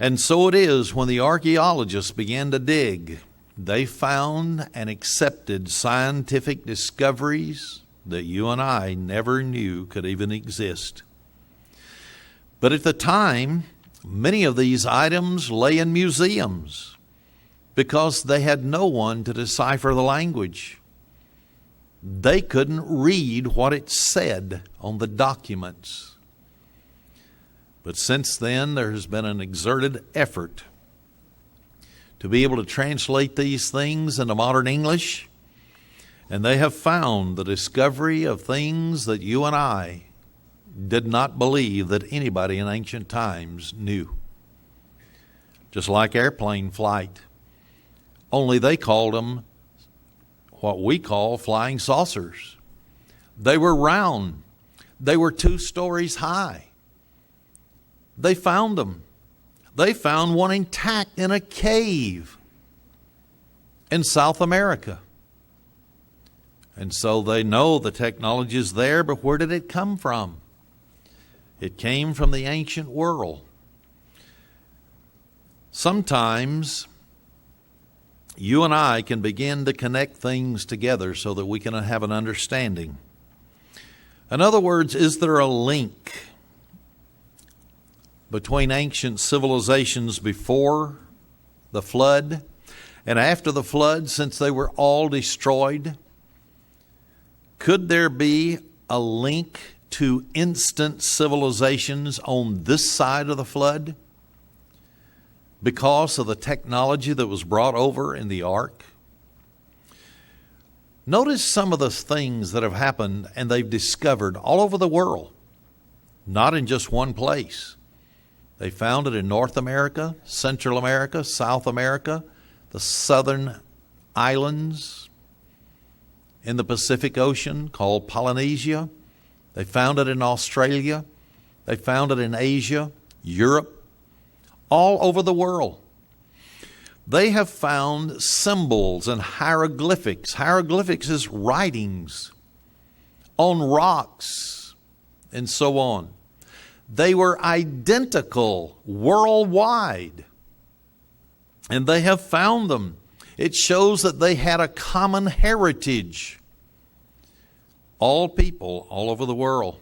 And so it is when the archaeologists began to dig, they found and accepted scientific discoveries that you and I never knew could even exist. But at the time, many of these items lay in museums because they had no one to decipher the language. They couldn't read what it said on the documents. But since then, there has been an exerted effort to be able to translate these things into modern English, and they have found the discovery of things that you and I did not believe that anybody in ancient times knew. Just like airplane flight, only they called them what we call flying saucers. They were round. They were 2 stories high. They found them. They found one intact in a cave in South America. And so they know the technology is there, but where did it come from? It came from the ancient world. Sometimes you and I can begin to connect things together so that we can have an understanding. In other words, is there a link between ancient civilizations before the flood and after the flood, since they were all destroyed? Could there be a link to instant civilizations on this side of the flood because of the technology that was brought over in the ark? Notice some of the things that have happened and they've discovered all over the world, not in just one place. They found it in North America, Central America, South America, the southern islands in the Pacific Ocean called Polynesia. They found it in Australia. They found it in Asia, Europe, all over the world. They have found symbols and hieroglyphics. Hieroglyphics is writings on rocks and so on. They were identical worldwide, and they have found them. It shows that they had a common heritage. All people all over the world,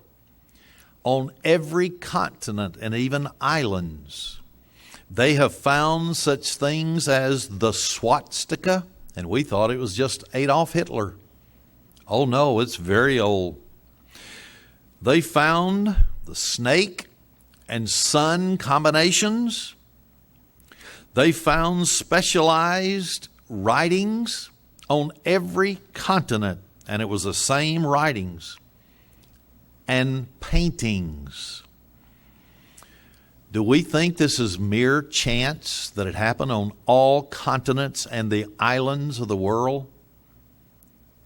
on every continent and even islands, they have found such things as the swastika, and we thought it was just Adolf Hitler. Oh no, it's very old. They found the snake and sun combinations. They found specialized writings on every continent, and it was the same writings and paintings. Do we think this is mere chance that it happened on all continents and the islands of the world?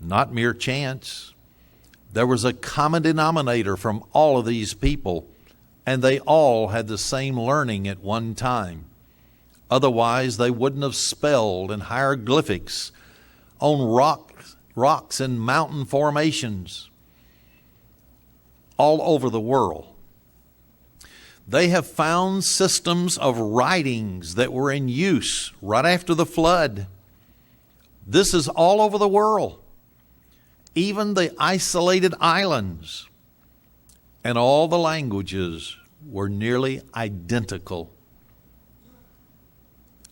not mere chance. There was a common denominator from all of these people, and they all had the same learning at one time. Otherwise, they wouldn't have spelled in hieroglyphics on rocks and mountain formations all over the world. They have found systems of writings that were in use right after the flood. This is all over the world, even the isolated islands, and all the languages were nearly identical.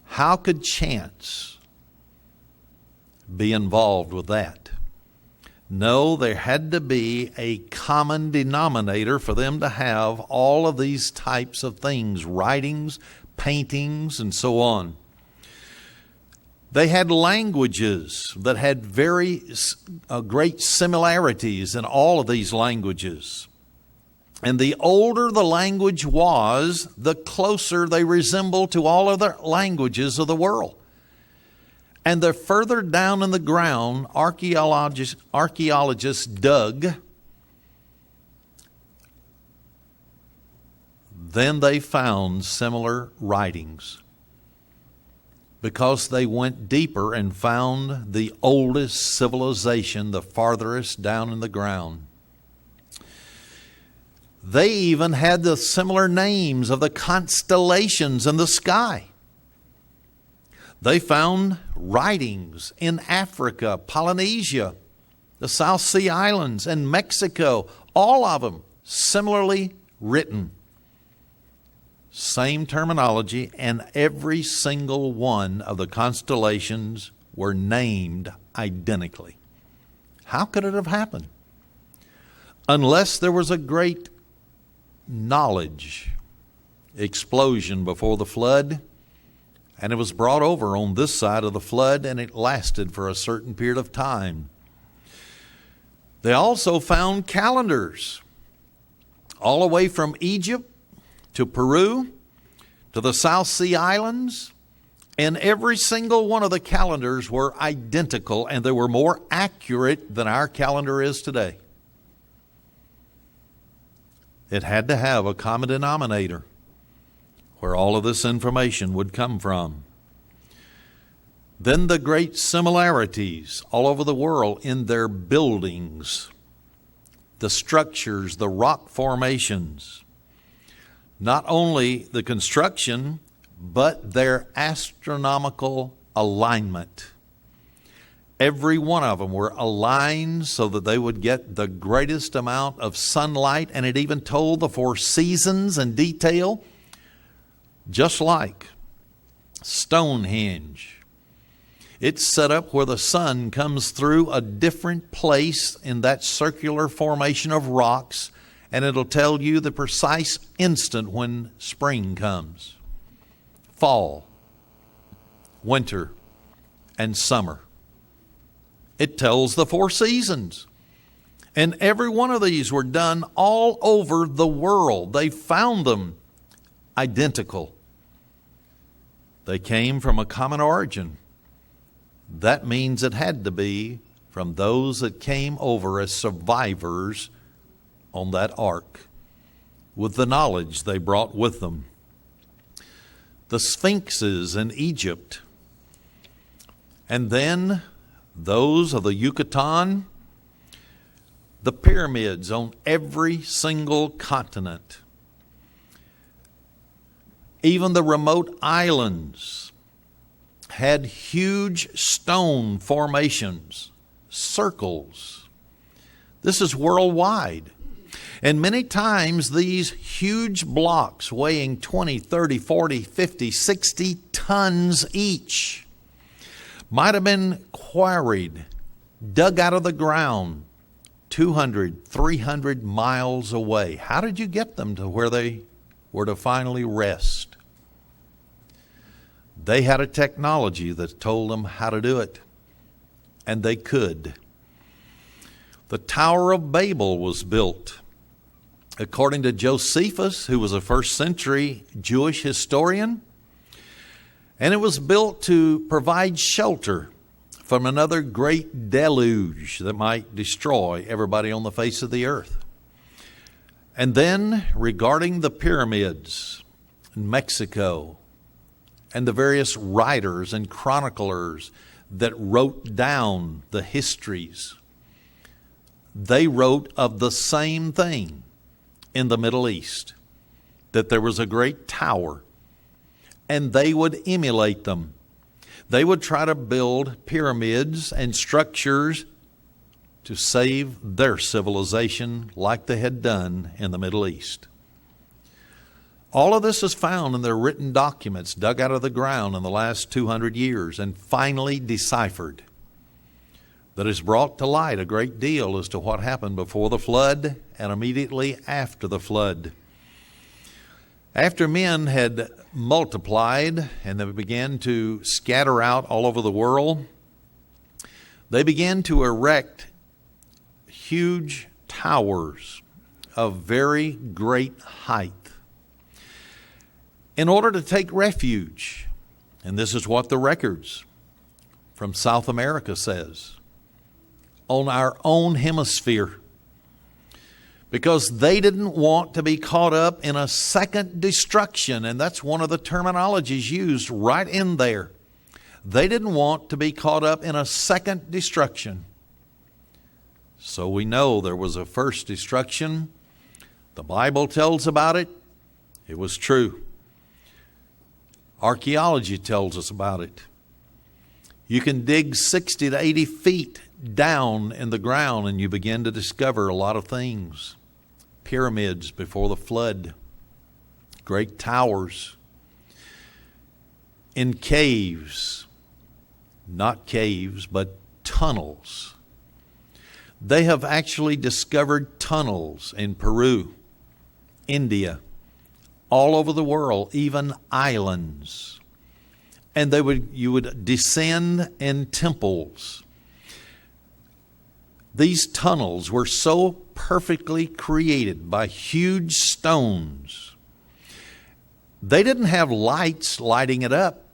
How could chance be involved with that? No, there had to be a common denominator for them to have all of these types of things, writings, paintings, and so on. They had languages that had very great similarities in all of these languages. And the older the language was, the closer they resembled to all other languages of the world. And the further down in the ground archaeologists dug, then they found similar writings, because they went deeper and found the oldest civilization the farthest down in the ground. They even had the similar names of the constellations in the sky. They found writings in Africa, Polynesia, the South Sea Islands, and Mexico, all of them similarly written. Same terminology, and every single one of the constellations were named identically. How could it have happened? Unless there was a great knowledge explosion before the flood, and it was brought over on this side of the flood, and it lasted for a certain period of time. They also found calendars all the way from Egypt to Peru to the South Sea Islands, and every single one of the calendars were identical, and they were more accurate than our calendar is today. It had to have a common denominator where all of this information would come from. Then the great similarities all over the world in their buildings, the structures, the rock formations, not only the construction, but their astronomical alignment. Every one of them were aligned so that they would get the greatest amount of sunlight, and it even told the 4 seasons in detail, just like Stonehenge. It's set up where the sun comes through a different place in that circular formation of rocks, and it'll tell you the precise instant when spring comes, fall, winter, and summer. It tells the 4 seasons. And every one of these were done all over the world. They found them identical. They came from a common origin. That means it had to be from those that came over as survivors on that ark, with the knowledge they brought with them. The sphinxes in Egypt, and then those of the Yucatan, the pyramids on every single continent, even the remote islands had huge stone formations, circles. This is worldwide. And many times these huge blocks weighing 20, 30, 40, 50, 60 tons each might have been quarried, dug out of the ground 200, 300 miles away. How did you get them to where they were to finally rest? They had a technology that told them how to do it, and they could. The Tower of Babel was built. According to Josephus, who was a first century Jewish historian, and it was built to provide shelter from another great deluge that might destroy everybody on the face of the earth. And then regarding the pyramids in Mexico and the various writers and chroniclers that wrote down the histories, they wrote of the same thing in the Middle East, that there was a great tower, and they would emulate them. They would try to build pyramids and structures to save their civilization like they had done in the Middle East. All of this is found in their written documents dug out of the ground in the last 200 years and finally deciphered. That has brought to light a great deal as to what happened before the flood and immediately after the flood. After men had multiplied and they began to scatter out all over the world, they began to erect huge towers of very great height in order to take refuge. And this is what the records from South America says, on our own hemisphere, because they didn't want to be caught up in a second destruction. And that's one of the terminologies used right in there. They didn't want to be caught up in a second destruction. So we know there was a first destruction. The Bible tells about it. It was true. Archaeology tells us about it. You can dig 60 to 80 feet down in the ground and you begin to discover a lot of things. Pyramids before the flood, great towers, in caves, not caves, but tunnels. They have actually discovered tunnels in Peru, India, all over the world, even islands. And you would descend in temples. These tunnels were so perfectly created by huge stones. They didn't have lights lighting it up.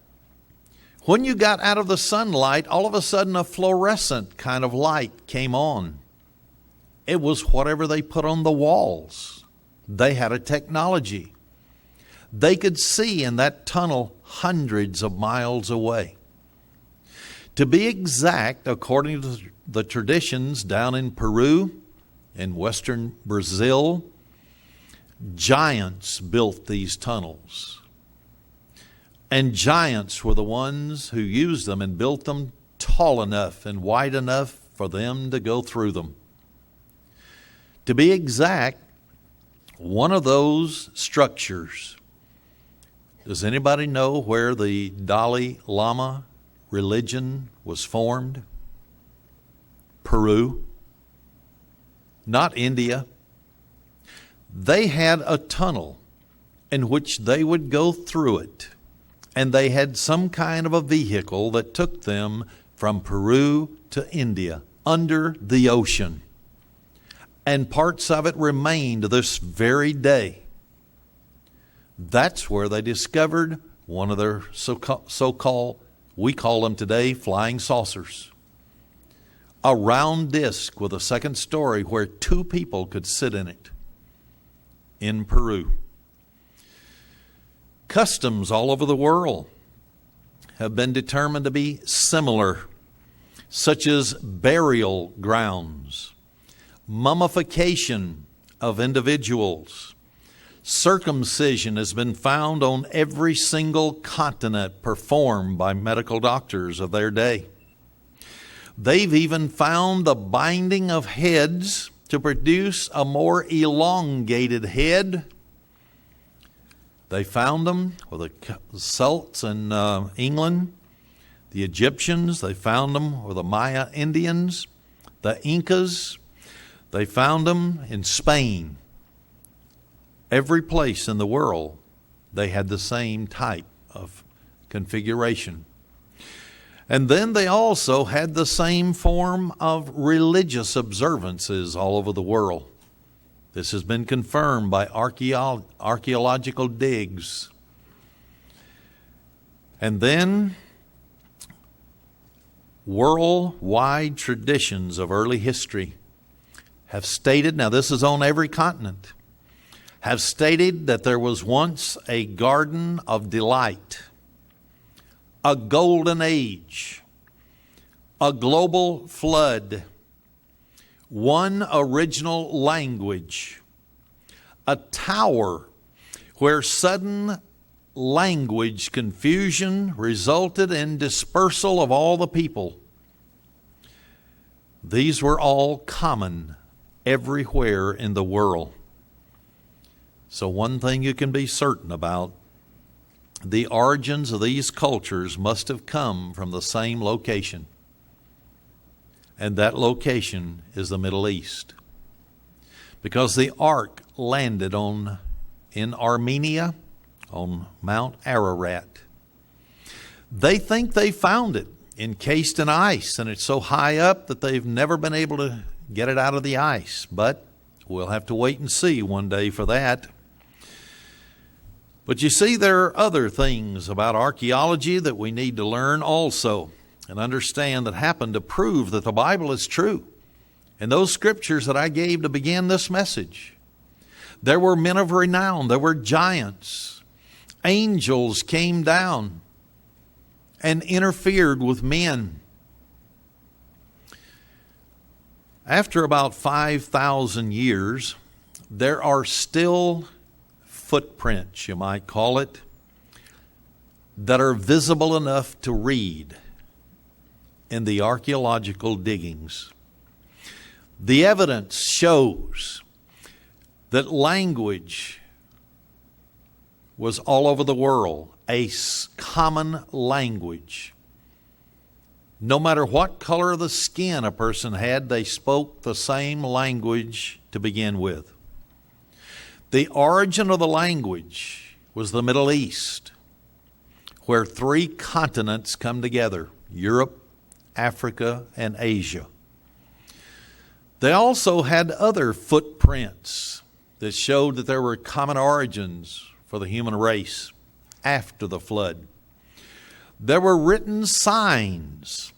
When you got out of the sunlight, all of a sudden a fluorescent kind of light came on. It was whatever they put on the walls. They had a technology. They could see in that tunnel hundreds of miles away. To be exact, according to the traditions down in Peru, in western Brazil, giants built these tunnels. And giants were the ones who used them and built them tall enough and wide enough for them to go through them. To be exact, one of those structures, does anybody know where the Dalai Lama religion was formed? Peru, not India. They had a tunnel in which they would go through it, and they had some kind of a vehicle that took them from Peru to India under the ocean. And parts of it remain to this very day. That's where they discovered one of their so-called, we call them today, flying saucers. A round disc with a second story where two people could sit in it in Peru. Customs all over the world have been determined to be similar, such as burial grounds, mummification of individuals. Circumcision has been found on every single continent performed by medical doctors of their day. They've even found the binding of heads to produce a more elongated head. They found them with the Celts in England, the Egyptians. They found them with the Maya Indians, the Incas. They found them in Spain. Every place in the world, they had the same type of configuration. And then they also had the same form of religious observances all over the world. This has been confirmed by archaeological digs. And then worldwide traditions of early history have stated, now this is on every continent, have stated that there was once a garden of delight, a golden age, a global flood, one original language, a tower where sudden language confusion resulted in dispersal of all the people. These were all common everywhere in the world. So one thing you can be certain about, the origins of these cultures must have come from the same location. And that location is the Middle East. Because the ark landed in Armenia, on Mount Ararat. They think they found it encased in ice, and it's so high up that they've never been able to get it out of the ice. But we'll have to wait and see one day for that. But you see, there are other things about archaeology that we need to learn also and understand that happen to prove that the Bible is true. And those scriptures that I gave to begin this message, there were men of renown, there were giants. Angels came down and interfered with men. After about 5,000 years, there are still footprints, you might call it, that are visible enough to read in the archaeological diggings. The evidence shows that language was all over the world, a common language. No matter what color of the skin a person had, they spoke the same language to begin with. The origin of the language was the Middle East, where 3 continents come together, Europe, Africa, and Asia. They also had other footprints that showed that there were common origins for the human race after the flood. There were written signs.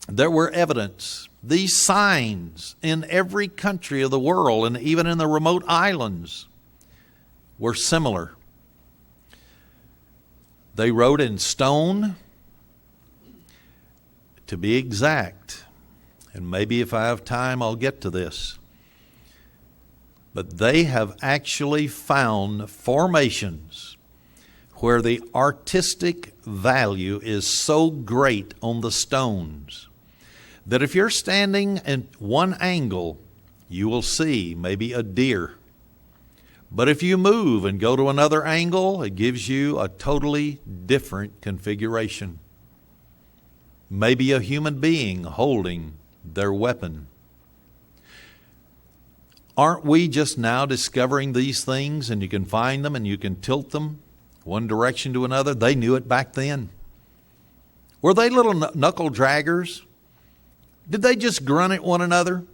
There were evidence. These signs in every country of the world, and even in the remote islands, were similar. They wrote in stone, to be exact, and maybe if I have time I'll get to this. But they have actually found formations where the artistic value is so great on the stones that if you're standing in one angle, you will see maybe a deer. But if you move and go to another angle, it gives you a totally different configuration. Maybe a human being holding their weapon. Aren't we just now discovering these things, and you can find them and you can tilt them one direction to another? They knew it back then. Were they little knuckle draggers? Did they just grunt at one another?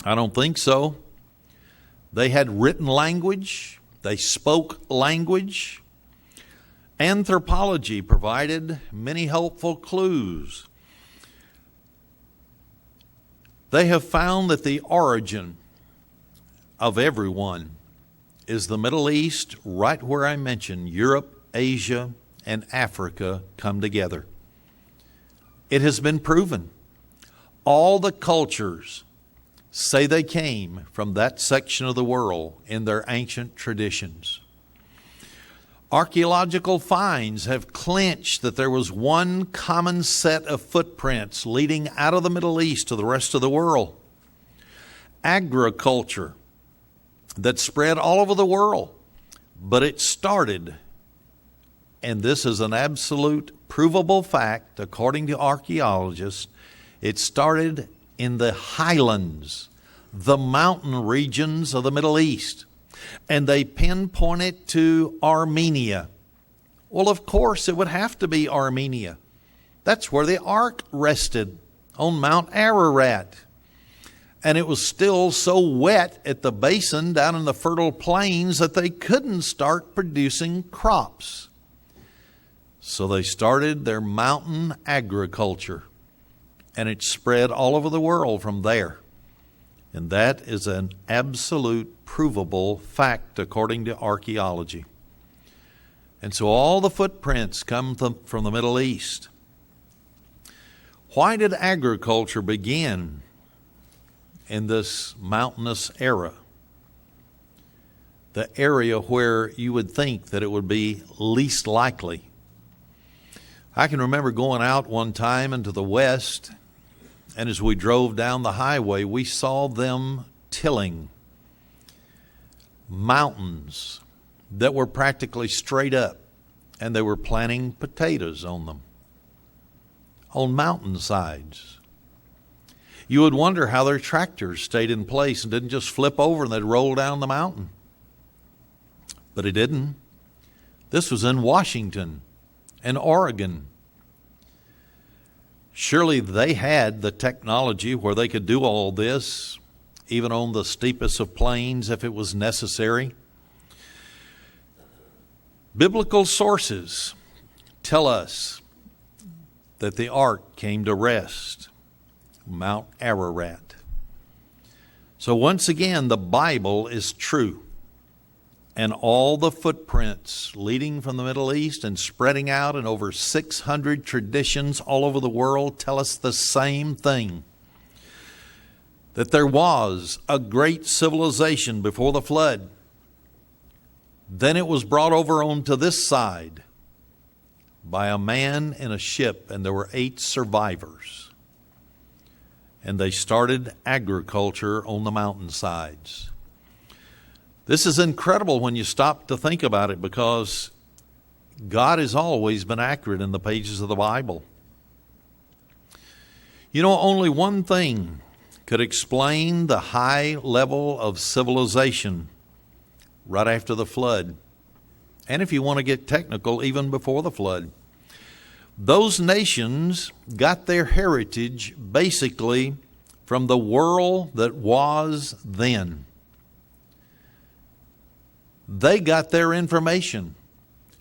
I don't think so. They had written language. They spoke language. Anthropology provided many helpful clues. They have found that the origin of everyone is the Middle East, right where I mentioned Europe, Asia, and Africa come together. It has been proven. All the cultures say they came from that section of the world in their ancient traditions. Archaeological finds have clinched that there was one common set of footprints leading out of the Middle East to the rest of the world. Agriculture that spread all over the world, but it started, and this is an absolute provable fact according to archaeologists, it started in the highlands, the mountain regions of the Middle East. And they pinpoint it to Armenia. Well, of course, it would have to be Armenia. That's where the ark rested, on Mount Ararat. And it was still so wet at the basin down in the fertile plains that they couldn't start producing crops. So they started their mountain agriculture, and it spread all over the world from there. And that is an absolute provable fact according to archaeology. And so all the footprints come from the Middle East. Why did agriculture begin in this mountainous era? The area where you would think that it would be least likely. I can remember going out one time into the west, and as we drove down the highway, we saw them tilling mountains that were practically straight up, and they were planting potatoes on them, on mountainsides. You would wonder how their tractors stayed in place and didn't just flip over and they'd roll down the mountain. But it didn't. This was in Washington and Oregon. Surely they had the technology where they could do all this, even on the steepest of plains if it was necessary. Biblical sources tell us that the ark came to rest, Mount Ararat. So once again, the Bible is true. And all the footprints leading from the Middle East and spreading out in over 600 traditions all over the world tell us the same thing. That there was a great civilization before the flood. Then it was brought over onto this side by a man in a ship, and there were 8 survivors. And they started agriculture on the mountainsides. This is incredible when you stop to think about it, because God has always been accurate in the pages of the Bible. You know, only one thing could explain the high level of civilization right after the flood. And if you want to get technical, even before the flood. Those nations got their heritage basically from the world that was then. They got their information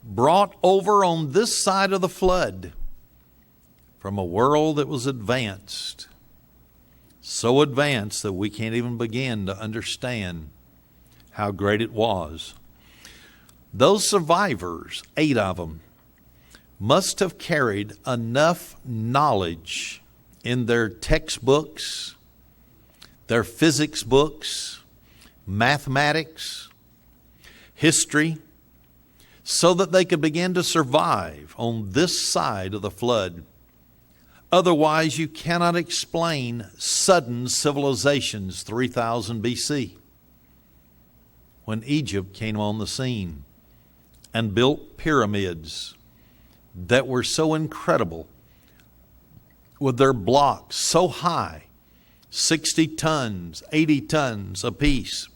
brought over on this side of the flood from a world that was advanced. So advanced that we can't even begin to understand how great it was. Those survivors, 8 of them, must have carried enough knowledge in their textbooks, their physics books, mathematics, history, so that they could begin to survive on this side of the flood. Otherwise, you cannot explain sudden civilizations 3000 BC, when Egypt came on the scene and built pyramids that were so incredible, with their blocks so high, 60 tons, 80 tons apiece.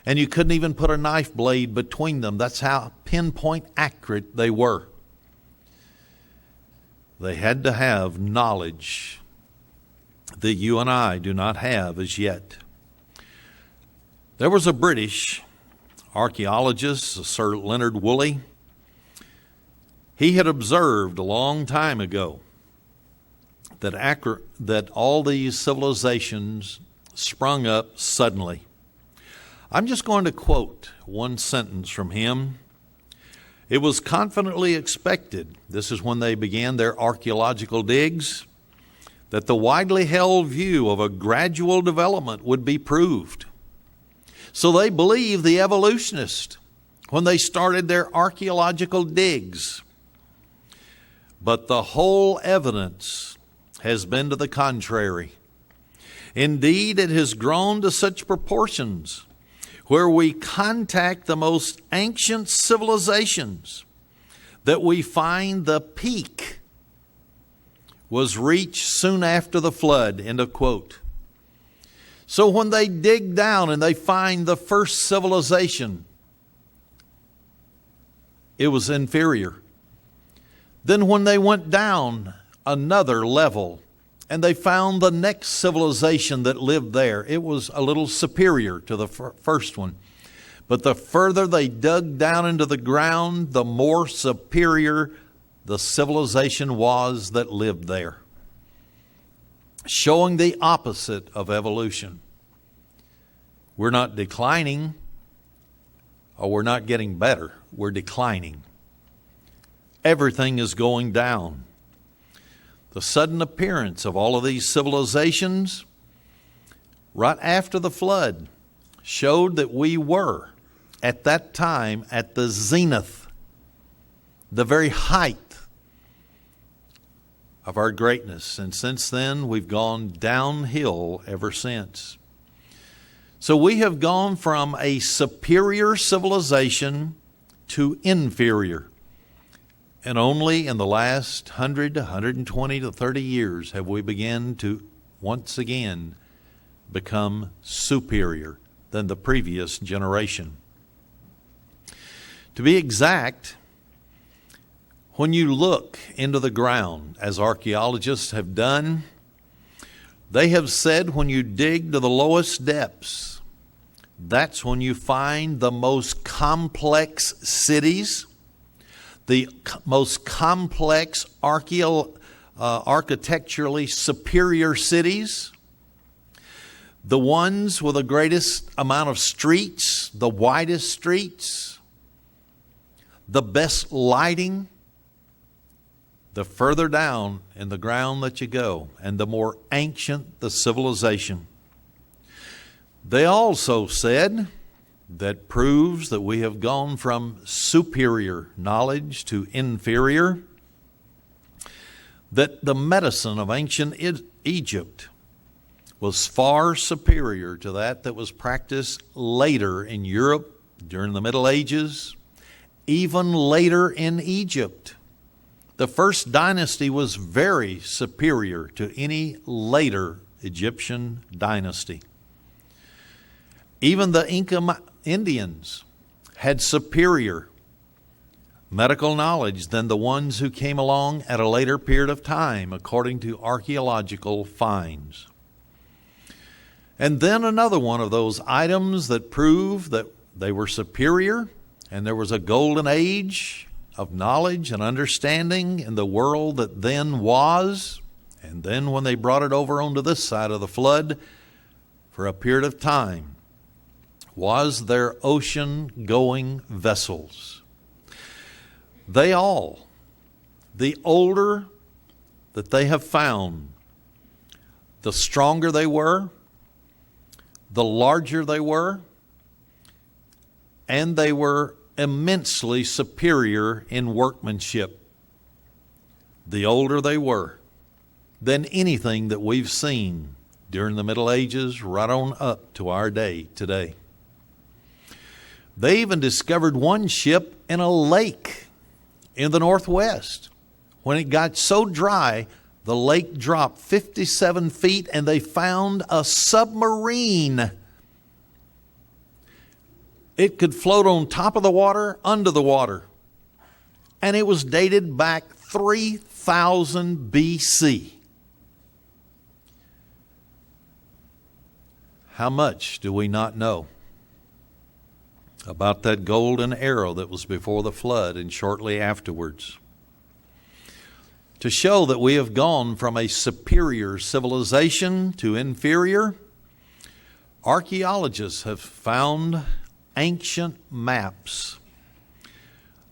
And you couldn't even put a knife blade between them. That's how pinpoint accurate they were. They had to have knowledge that you and I do not have as yet. There was a British archaeologist, Sir Leonard Woolley. He had observed a long time ago that all these civilizations sprung up suddenly. I'm just going to quote one sentence from him. It was confidently expected, this is when they began their archaeological digs, that the widely held view of a gradual development would be proved. So they believed the evolutionists when they started their archaeological digs. But the whole evidence has been to the contrary. Indeed, it has grown to such proportions where we contact the most ancient civilizations that we find the peak was reached soon after the flood, end of quote. So when they dig down and they find the first civilization, it was inferior. Then when they went down another level and they found the next civilization that lived there, it was a little superior to the first one. But the further they dug down into the ground, the more superior the civilization was that lived there, showing the opposite of evolution. We're not declining, or we're not getting better. We're declining. Everything is going down. The sudden appearance of all of these civilizations right after the flood showed that we were, at that time, at the zenith, the very height of our greatness. And since then, we've gone downhill ever since. So we have gone from a superior civilization to inferior. And only in the last 100 to 120 to 30 years have we begun to once again become superior than the previous generation. To be exact, when you look into the ground, as archaeologists have done, they have said when you dig to the lowest depths, that's when you find the most complex cities, the most complex architecturally superior cities, the ones with the greatest amount of streets, the widest streets, the best lighting. The further down in the ground that you go, and the more ancient the civilization. They also said that proves that we have gone from superior knowledge to inferior, that the medicine of ancient Egypt was far superior to that was practiced later in Europe during the Middle Ages, even later in Egypt. The first dynasty was very superior to any later Egyptian dynasty. Even the Inca Indians had superior medical knowledge than the ones who came along at a later period of time, according to archaeological finds. And then another one of those items that prove that they were superior and there was a golden age of knowledge and understanding in the world that then was, and then when they brought it over onto this side of the flood for a period of time, was their ocean-going vessels. They all, the older that they have found, the stronger they were, the larger they were, and they were immensely superior in workmanship. The older they were than anything that we've seen during the Middle Ages right on up to our day today. They even discovered one ship in a lake in the Northwest. When it got so dry, the lake dropped 57 feet and they found a submarine. It could float on top of the water, under the water. And it was dated back 3,000 BC. How much do we not know about that golden era that was before the flood and shortly afterwards? To show that we have gone from a superior civilization to inferior, archaeologists have found ancient maps.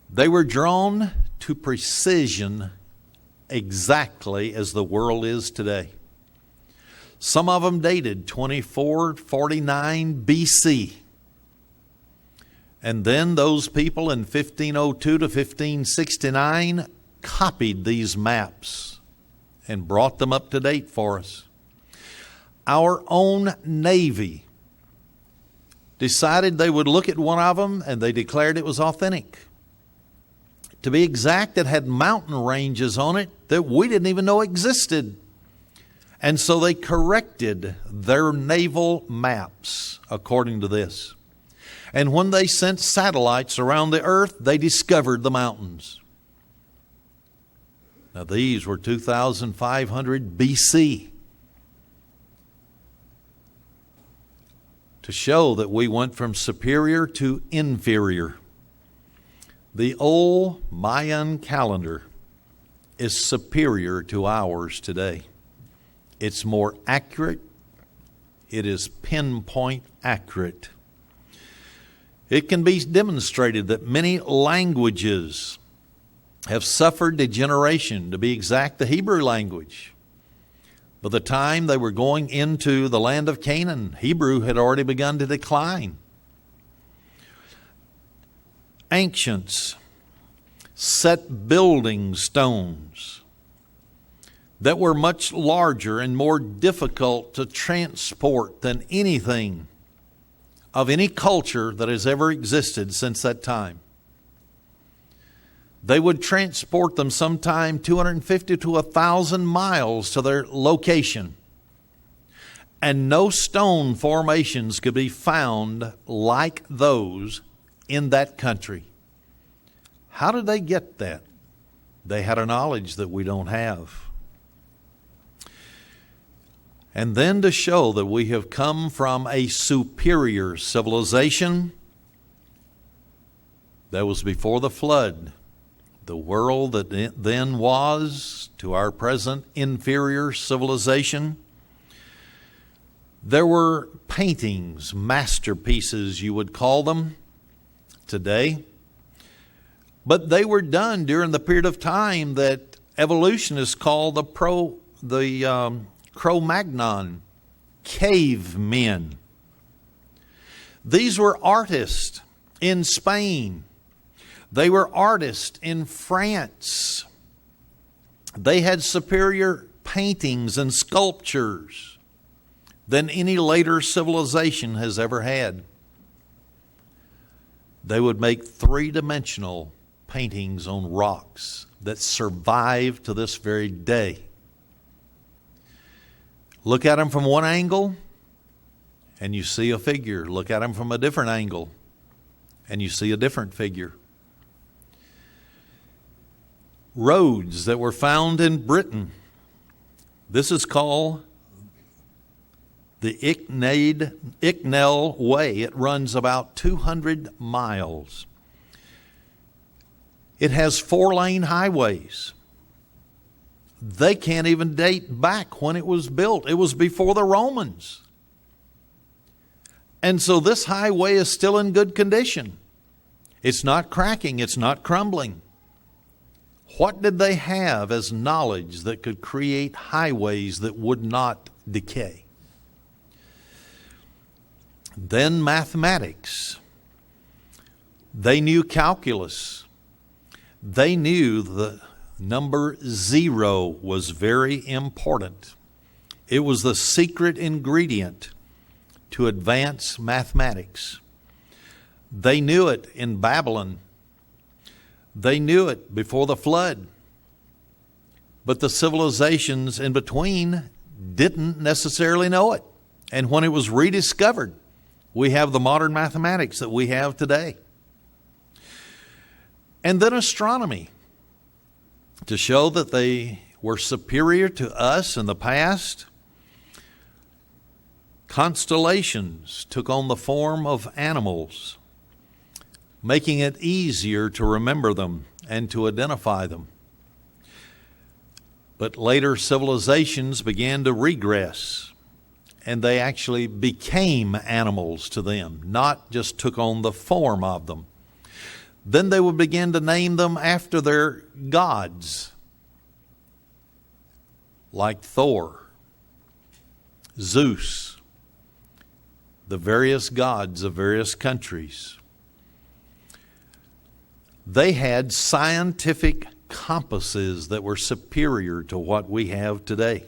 They were drawn to precision exactly as the world is today. Some of them dated 2449 BC. And then those people in 1502 to 1569 copied these maps and brought them up to date for us. Our own Navy decided they would look at one of them and they declared it was authentic. To be exact, it had mountain ranges on it that we didn't even know existed. And so they corrected their naval maps according to this. And when they sent satellites around the earth, they discovered the mountains. Now these were 2,500 BC. To show that we went from superior to inferior. The old Mayan calendar is superior to ours today. It's more accurate. It is pinpoint accurate. It can be demonstrated that many languages have suffered degeneration. To be exact, the Hebrew language. By the time they were going into the land of Canaan, Hebrew had already begun to decline. Ancients set building stones that were much larger and more difficult to transport than anything of any culture that has ever existed since that time. They would transport them sometime 250 to 1,000 miles to their location. And no stone formations could be found like those in that country. How did they get that? They had a knowledge that we don't have. And then to show that we have come from a superior civilization that was before the flood, the world that then was, to our present inferior civilization. There were paintings, masterpieces you would call them today, but they were done during the period of time that evolutionists call the Cro-Magnon, cavemen. These were artists in Spain. They were artists in France. They had superior paintings and sculptures than any later civilization has ever had. They would make three-dimensional paintings on rocks that survive to this very day. Look at them from one angle, and you see a figure. Look at them from a different angle, and you see a different figure. Roads that were found in Britain. This is called the Icknell Way. It runs about 200 miles. It has 4-lane highways. They can't even date back when it was built. It was before the Romans. And so this highway is still in good condition. It's not cracking. It's not crumbling. What did they have as knowledge that could create highways that would not decay? Then mathematics. They knew calculus. They knew the number 0 was very important. It was the secret ingredient to advance mathematics. They knew it in Babylon. They knew it before the flood. But the civilizations in between didn't necessarily know it. And when it was rediscovered, we have the modern mathematics that we have today. And then astronomy, to show that they were superior to us in the past. Constellations took on the form of animals, making it easier to remember them and to identify them. But later civilizations began to regress, and they actually became animals to them, not just took on the form of them. Then they would begin to name them after their gods, like Thor, Zeus, the various gods of various countries. They had scientific compasses that were superior to what we have today.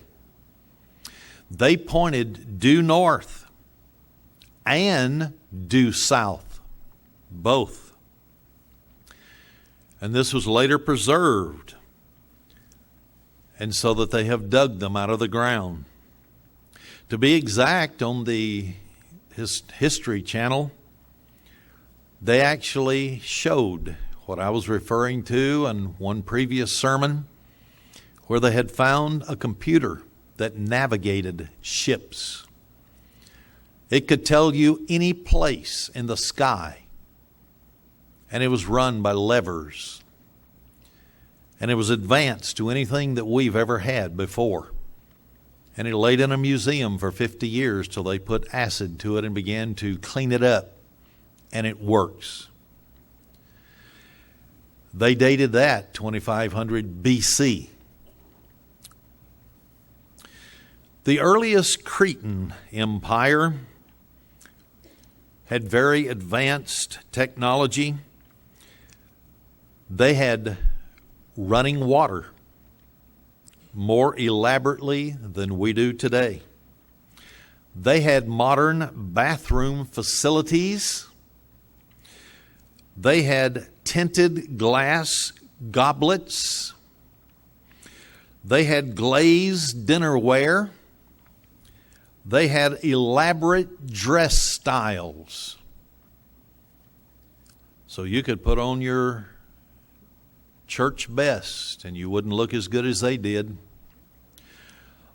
They pointed due north and due south, both. And this was later preserved, and so that they have dug them out of the ground. To be exact, on the History Channel, they actually showed what I was referring to in one previous sermon, where they had found a computer that navigated ships. It could tell you any place in the sky, and it was run by levers. and it was advanced to anything that we've ever had before. And it laid in a museum for 50 years till they put acid to it and began to clean it up, and it works. They dated that 2500 BC. The earliest Cretan empire had very advanced technology. They had running water more elaborately than we do today. They had modern bathroom facilities. They had tinted glass goblets. They had glazed dinnerware. They had elaborate dress styles. So you could put on your church best and you wouldn't look as good as they did.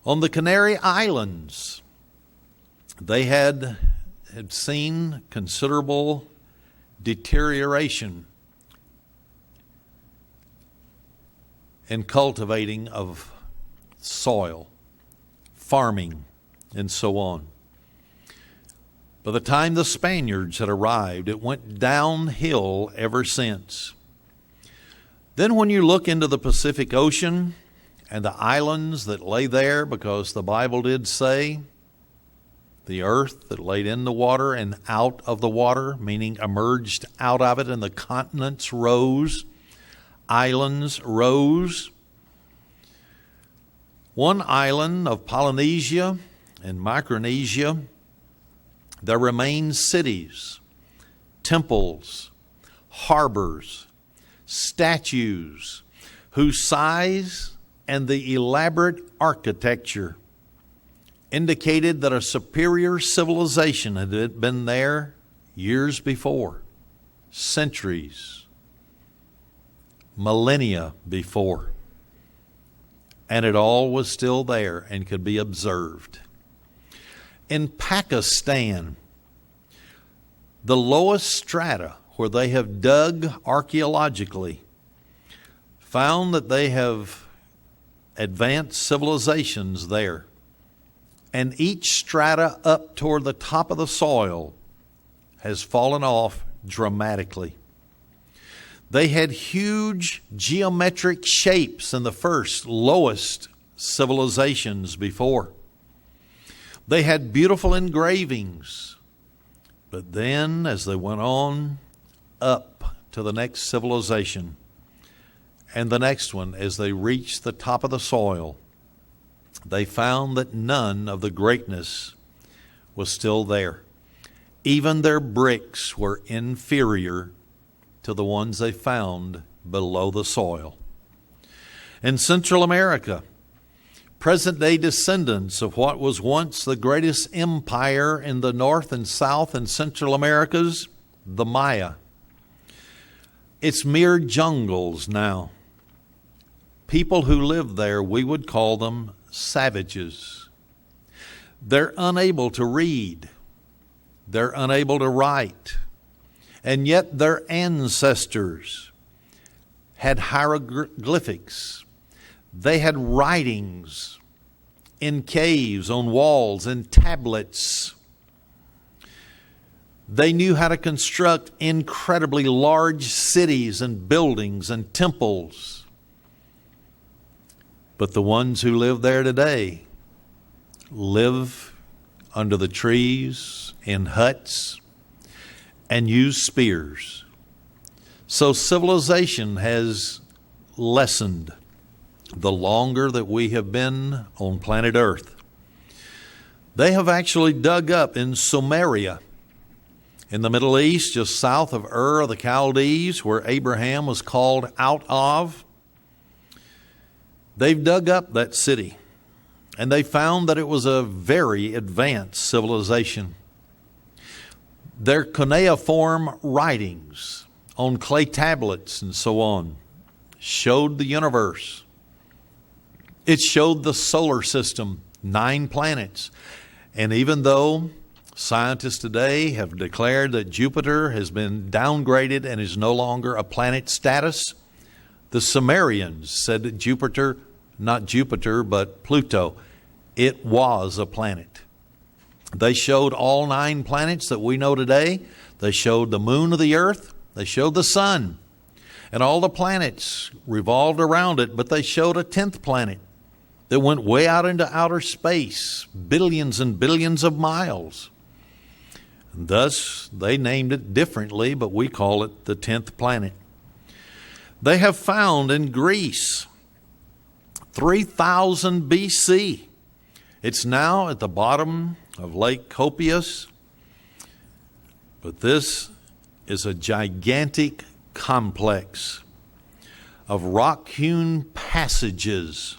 On the Canary Islands, they had seen considerable deterioration in cultivating of soil, farming, and so on. By the time the Spaniards had arrived, it went downhill ever since. Then when you look into the Pacific Ocean and the islands that lay there, because the Bible did say the earth that laid in the water and out of the water, meaning emerged out of it, and the continents rose, islands rose. One island of Polynesia and Micronesia, there remain cities, temples, harbors, statues, whose size and the elaborate architecture indicated that a superior civilization had been there years before, centuries, millennia before. And it all was still there and could be observed. In Pakistan, the lowest strata where they have dug archaeologically found that they have advanced civilizations there. And each strata up toward the top of the soil has fallen off dramatically. They had huge geometric shapes in the first, lowest civilizations before. They had beautiful engravings. But then, as they went on up to the next civilization, and the next one, as they reached the top of the soil, they found that none of the greatness was still there. Even their bricks were inferior to the ones they found below the soil. In Central America, present-day descendants of what was once the greatest empire in the North and South and Central Americas, the Maya. It's mere jungles now. People who live there, we would call them savages. They're unable to read. They're unable to write. And yet their ancestors had hieroglyphics. They had writings in caves, on walls, and tablets. They knew how to construct incredibly large cities and buildings and temples. But the ones who live there today live under the trees in huts and use spears. So civilization has lessened the longer that we have been on planet Earth. They have actually dug up in Sumeria, in the Middle East, just south of Ur of the Chaldees, where Abraham was called out of. They've dug up that city, and they found that it was a very advanced civilization. Their cuneiform writings on clay tablets and so on showed the universe. It showed the solar system, 9 planets. And even though scientists today have declared that Jupiter has been downgraded and is no longer a planet status, The Sumerians said that Jupiter, not Jupiter, but Pluto, it was a planet. They showed all 9 planets that we know today. They showed the moon of the earth. They showed the sun. And all the planets revolved around it, but they showed a 10th planet that went way out into outer space, billions and billions of miles. And thus, they named it differently, but we call it the 10th planet. They have found in Greece, 3000 BC. It's now at the bottom of Lake Copias, but this is a gigantic complex of rock-hewn passages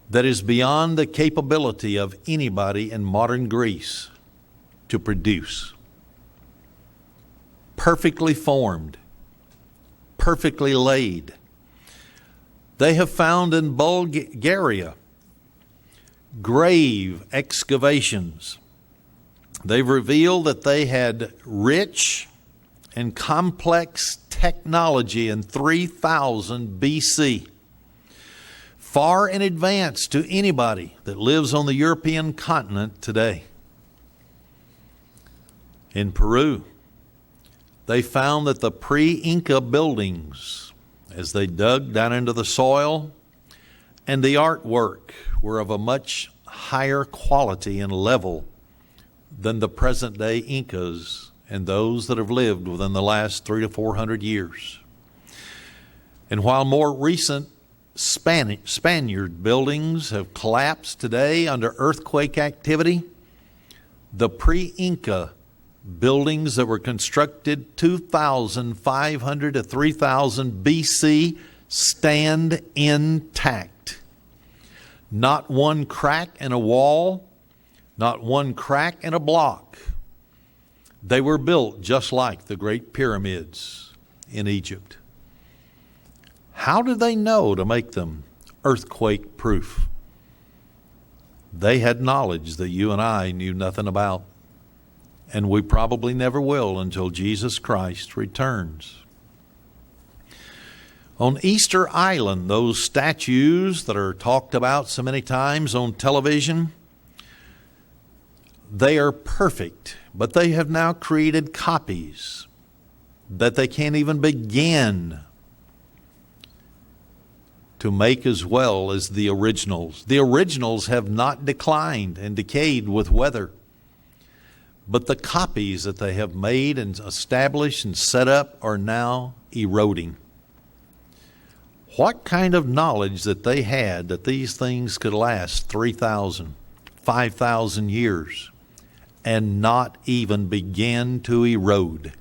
that is beyond the capability of anybody in modern Greece to produce. Perfectly formed, perfectly laid. They have found in Bulgaria grave excavations. They've revealed that they had rich and complex technology in 3000 BC, far in advance to anybody that lives on the European continent today. In Peru, they found that the pre-Inca buildings, as they dug down into the soil, and the artwork were of a much higher quality and level than the present day Incas and those that have lived within the last 300 to 400 years. And while more recent Spaniard buildings have collapsed today under earthquake activity, the pre-Inca buildings that were constructed 2,500 to 3,000 BC stand intact. Not one crack in a wall, not one crack in a block. They were built just like the great pyramids in Egypt. How did they know to make them earthquake proof? They had knowledge that you and I knew nothing about, and we probably never will until Jesus Christ returns. On Easter Island, those statues that are talked about so many times on television, they are perfect, but they have now created copies that they can't even begin to make as well as the originals. The originals have not declined and decayed with weather, but the copies that they have made and established and set up are now eroding. What kind of knowledge that they had that these things could last 3,000, 5,000 years and not even begin to erode?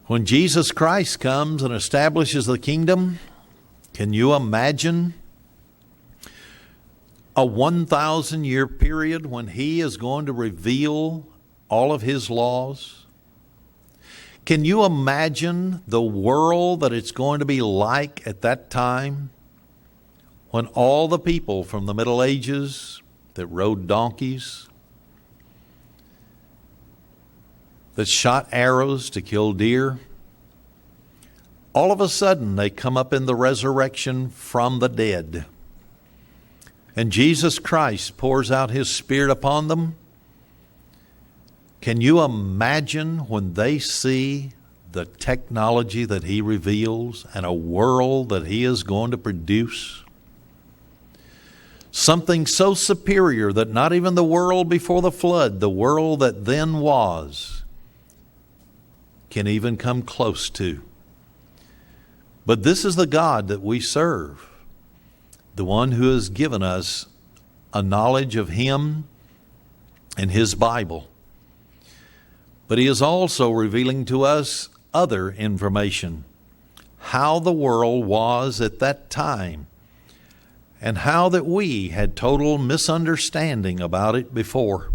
When Jesus Christ comes and establishes the kingdom, can you imagine a 1,000-year period when He is going to reveal all of His laws? Can you imagine the world that it's going to be like at that time when all the people from the Middle Ages that rode donkeys, that shot arrows to kill deer, all of a sudden they come up in the resurrection from the dead, and Jesus Christ pours out His Spirit upon them? Can you imagine when they see the technology that He reveals and a world that He is going to produce? Something so superior that not even the world before the flood, the world that then was, can even come close to. But this is the God that we serve, the one who has given us a knowledge of Him and His Bible. But He is also revealing to us other information, how the world was at that time, and how that we had total misunderstanding about it before.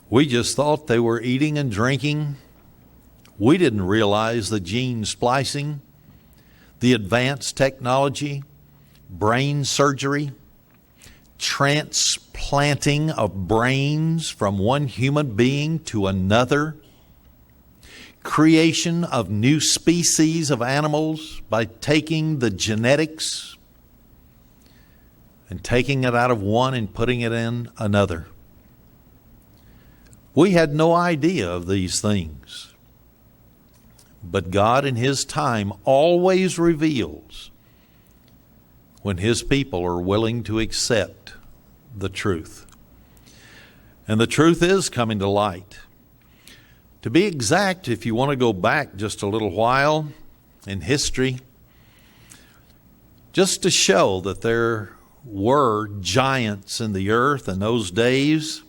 We just thought they were eating and drinking. We didn't realize the gene splicing, the advanced technology, brain surgery, transplanting of brains from one human being to another, creation of new species of animals by taking the genetics and taking it out of one and putting it in another. We had no idea of these things. But God in His time always reveals when His people are willing to accept the truth. And the truth is coming to light. To be exact, if you want to go back just a little while in history, just to show that there were giants in the earth in those days,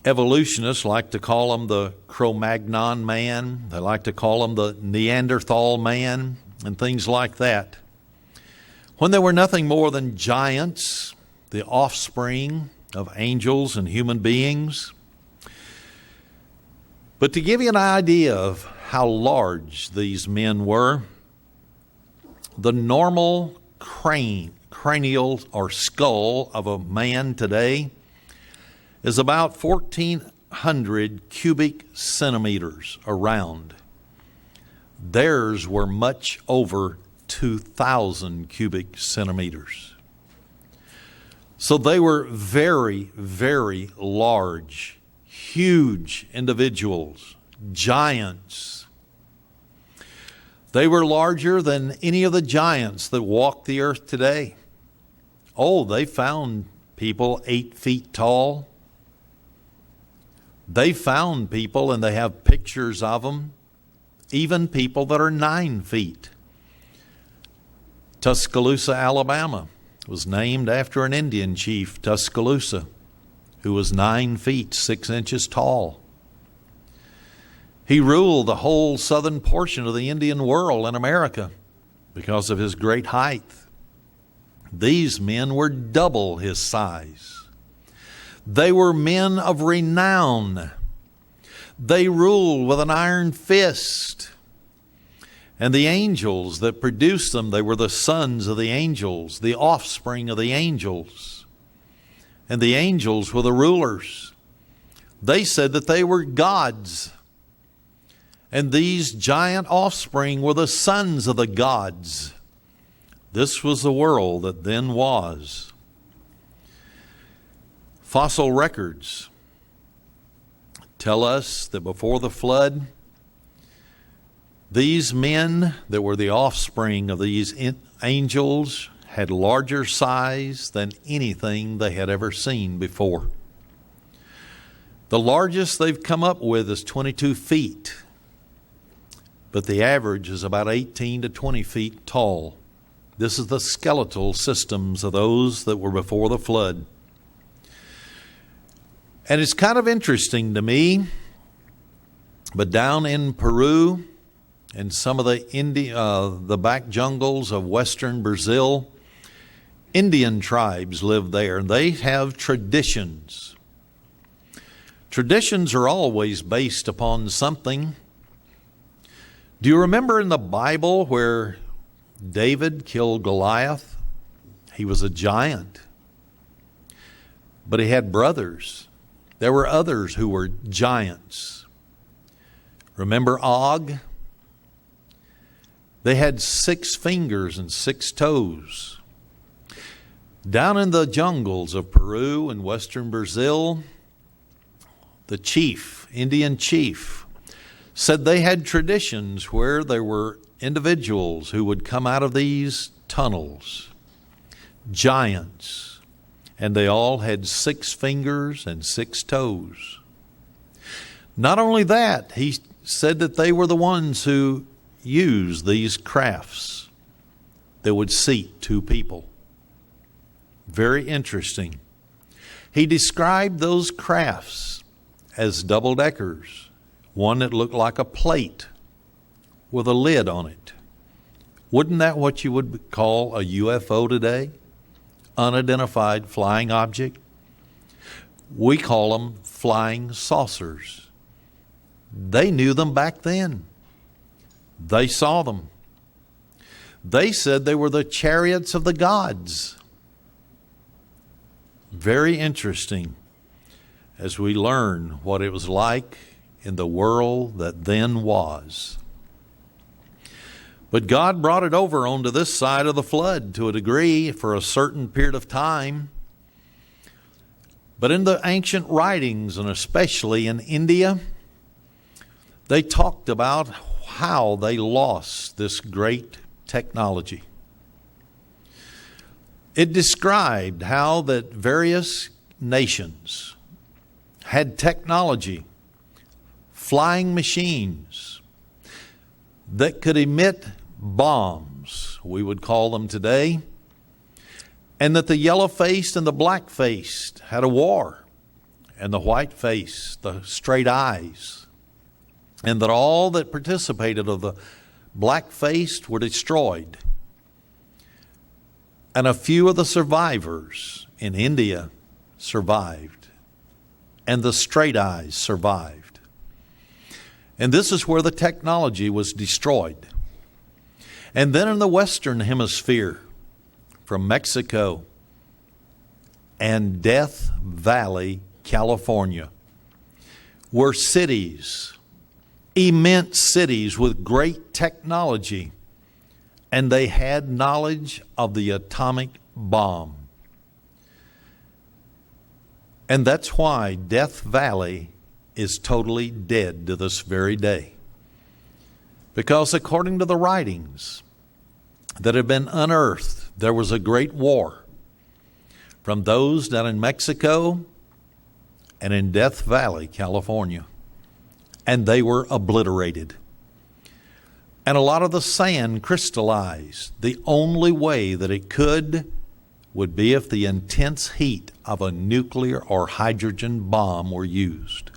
evolutionists like to call them the Cro-Magnon man. They like to call them the Neanderthal man and things like that. When they were nothing more than giants, the offspring of angels and human beings. But to give you an idea of how large these men were, the normal cranial or skull of a man today is about 1,400 cubic centimeters around. Theirs were much over 2,000 cubic centimeters. So they were very, very large, huge individuals, giants. They were larger than any of the giants that walk the earth today. Oh, they found people 8 feet tall. They found people, and they have pictures of them, even people that are 9 feet. Tuscaloosa, Alabama was named after an Indian chief, Tuscaloosa, who was 9 feet 6 inches tall. He ruled the whole southern portion of the Indian world in America because of his great height. These men were double his size. They were men of renown. They ruled with an iron fist. And the angels that produced them, they were the sons of the angels, the offspring of the angels. And the angels were the rulers. They said that they were gods. And these giant offspring were the sons of the gods. This was the world that then was. Fossil records tell us that before the flood, these men that were the offspring of these angels had larger size than anything they had ever seen before. The largest they've come up with is 22 feet, but the average is about 18 to 20 feet tall. This is the skeletal systems of those that were before the flood. And it's kind of interesting to me, but down in Peru and some of the back jungles of western Brazil, Indian tribes live there, and they have traditions. Traditions are always based upon something. Do you remember in the Bible where David killed Goliath? He was a giant, but he had brothers. There were others who were giants. Remember Og? They had 6 fingers and 6 toes. Down in the jungles of Peru and western Brazil, the chief, Indian chief, said they had traditions where there were individuals who would come out of these tunnels, giants, and they all had 6 fingers and 6 toes. Not only that, he said that they were the ones who used these crafts that would seat 2 people. Very interesting. He described those crafts as double-deckers, one that looked like a plate with a lid on it. Wouldn't that what you would call a UFO today? Unidentified flying object? We call them flying saucers. They knew them back then. They saw them. They said they were the chariots of the gods. Very interesting as we learn what it was like in the world that then was. But God brought it over onto this side of the flood to a degree for a certain period of time. But in the ancient writings, and especially in India, they talked about how they lost this great technology. It described how that various nations had technology, flying machines that could emit bombs, we would call them today, and that the yellow-faced and the black-faced had a war, and the white-faced, the straight eyes, and that all that participated of the black-faced were destroyed. And a few of the survivors in India survived, and the straight eyes survived. And this is where the technology was destroyed. And then in the Western Hemisphere, from Mexico and Death Valley, California, were cities, immense cities with great technology, and they had knowledge of the atomic bomb. And that's why Death Valley is totally dead to this very day. Because according to the writings that have been unearthed, there was a great war from those down in Mexico and in Death Valley, California. And they were obliterated. And a lot of the sand crystallized. The only way that it could would be if the intense heat of a nuclear or hydrogen bomb were used.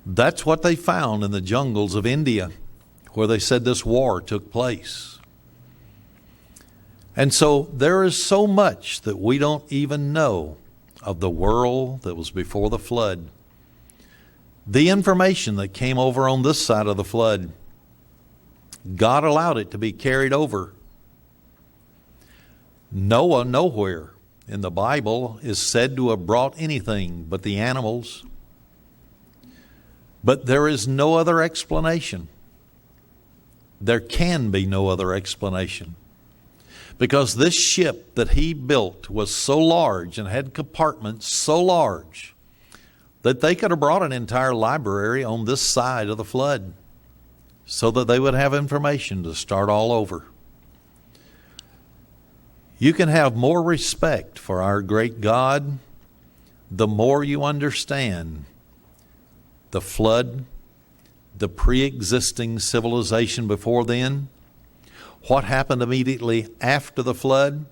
That's what they found in the jungles of India, where they said this war took place. And so there is so much that we don't even know of the world that was before the flood. The information that came over on this side of the flood, God allowed it to be carried over. Noah nowhere in the Bible is said to have brought anything but the animals. But there is no other explanation. There can be no other explanation. Because this ship that he built was so large and had compartments so large that they could have brought an entire library on this side of the flood so that they would have information to start all over. You can have more respect for our great God the more you understand the flood, the pre-existing civilization before then, what happened immediately after the flood,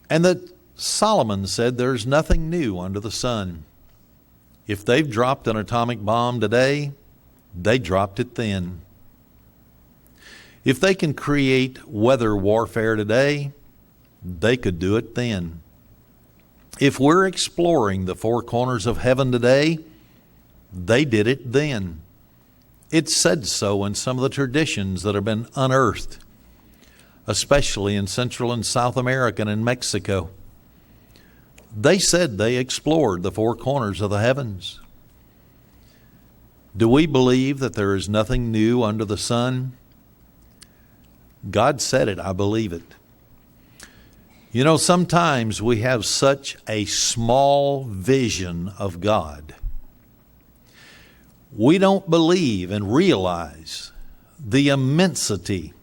and that Solomon said there's nothing new under the sun. If they've dropped an atomic bomb today, they dropped it then. If they can create weather warfare today, they could do it then. If we're exploring the four corners of heaven today, they did it then. It said so in some of the traditions that have been unearthed, especially in Central and South America and in Mexico. They said they explored the four corners of the heavens. Do we believe that there is nothing new under the sun? God said it, I believe it. You know, sometimes we have such a small vision of God. We don't believe and realize the immensity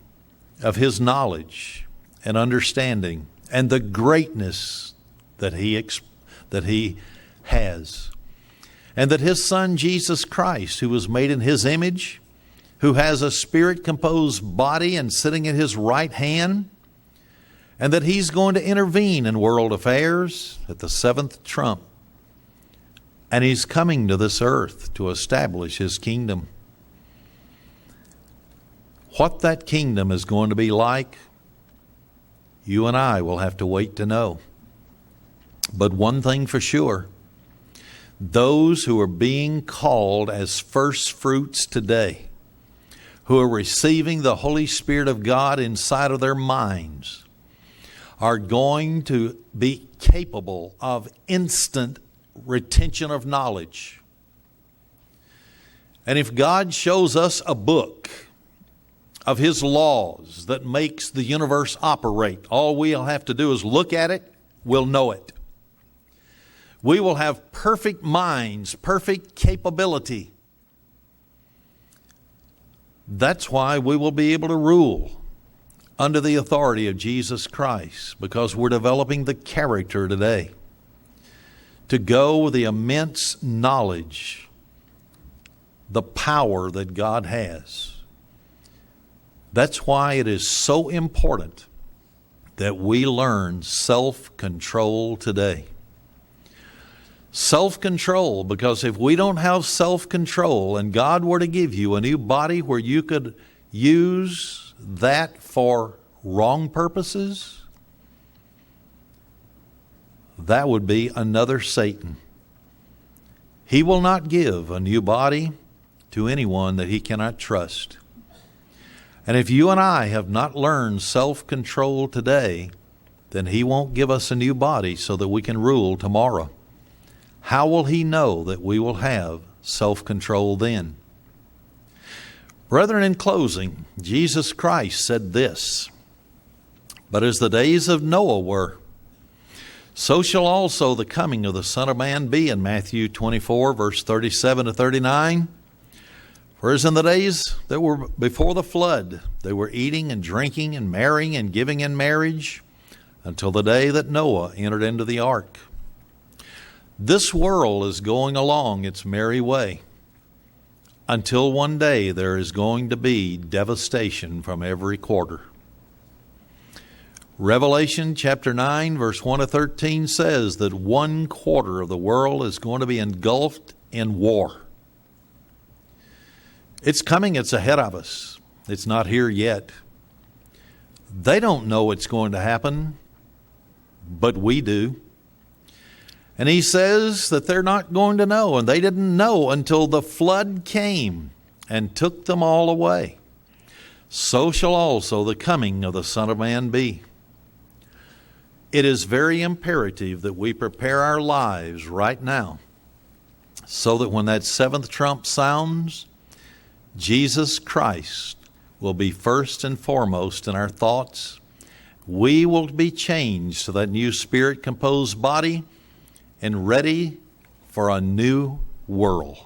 of His knowledge and understanding and the greatness that He has. And that His Son, Jesus Christ, who was made in His image, who has a spirit-composed body and sitting at His right hand, and that He's going to intervene in world affairs at the seventh trump. And He's coming to this earth to establish His kingdom. What that kingdom is going to be like, you and I will have to wait to know. But one thing for sure, those who are being called as first fruits today, who are receiving the Holy Spirit of God inside of their minds, are going to be capable of instant retention of knowledge. And if God shows us a book of His laws that makes the universe operate, all we'll have to do is look at it, we'll know it. We will have perfect minds, perfect capability. That's why we will be able to rule under the authority of Jesus Christ, because we're developing the character today to go with the immense knowledge, the power that God has. That's why it is so important that we learn self-control today. Self-control, because if we don't have self-control and God were to give you a new body where you could use that for wrong purposes, that would be another Satan. He will not give a new body to anyone that he cannot trust. And if you and I have not learned self-control today, then He won't give us a new body so that we can rule tomorrow. How will He know that we will have self-control then? Brethren, in closing, Jesus Christ said this, "But as the days of Noah were, so shall also the coming of the Son of Man be," in Matthew 24, verse 37 to 39. "For as in the days that were before the flood, they were eating and drinking and marrying and giving in marriage until the day that Noah entered into the ark. This world is going along its merry way until one day there is going to be devastation from every quarter." Revelation chapter 9, verse 1 to 13 says that 1/4 of the world is going to be engulfed in war. It's coming, it's ahead of us. It's not here yet. They don't know it's going to happen, but we do. And he says that they're not going to know, and they didn't know until the flood came and took them all away. So shall also the coming of the Son of Man be. It is very imperative that we prepare our lives right now so that when that seventh trump sounds, Jesus Christ will be first and foremost in our thoughts. We will be changed to that new spirit-composed body and ready for a new world.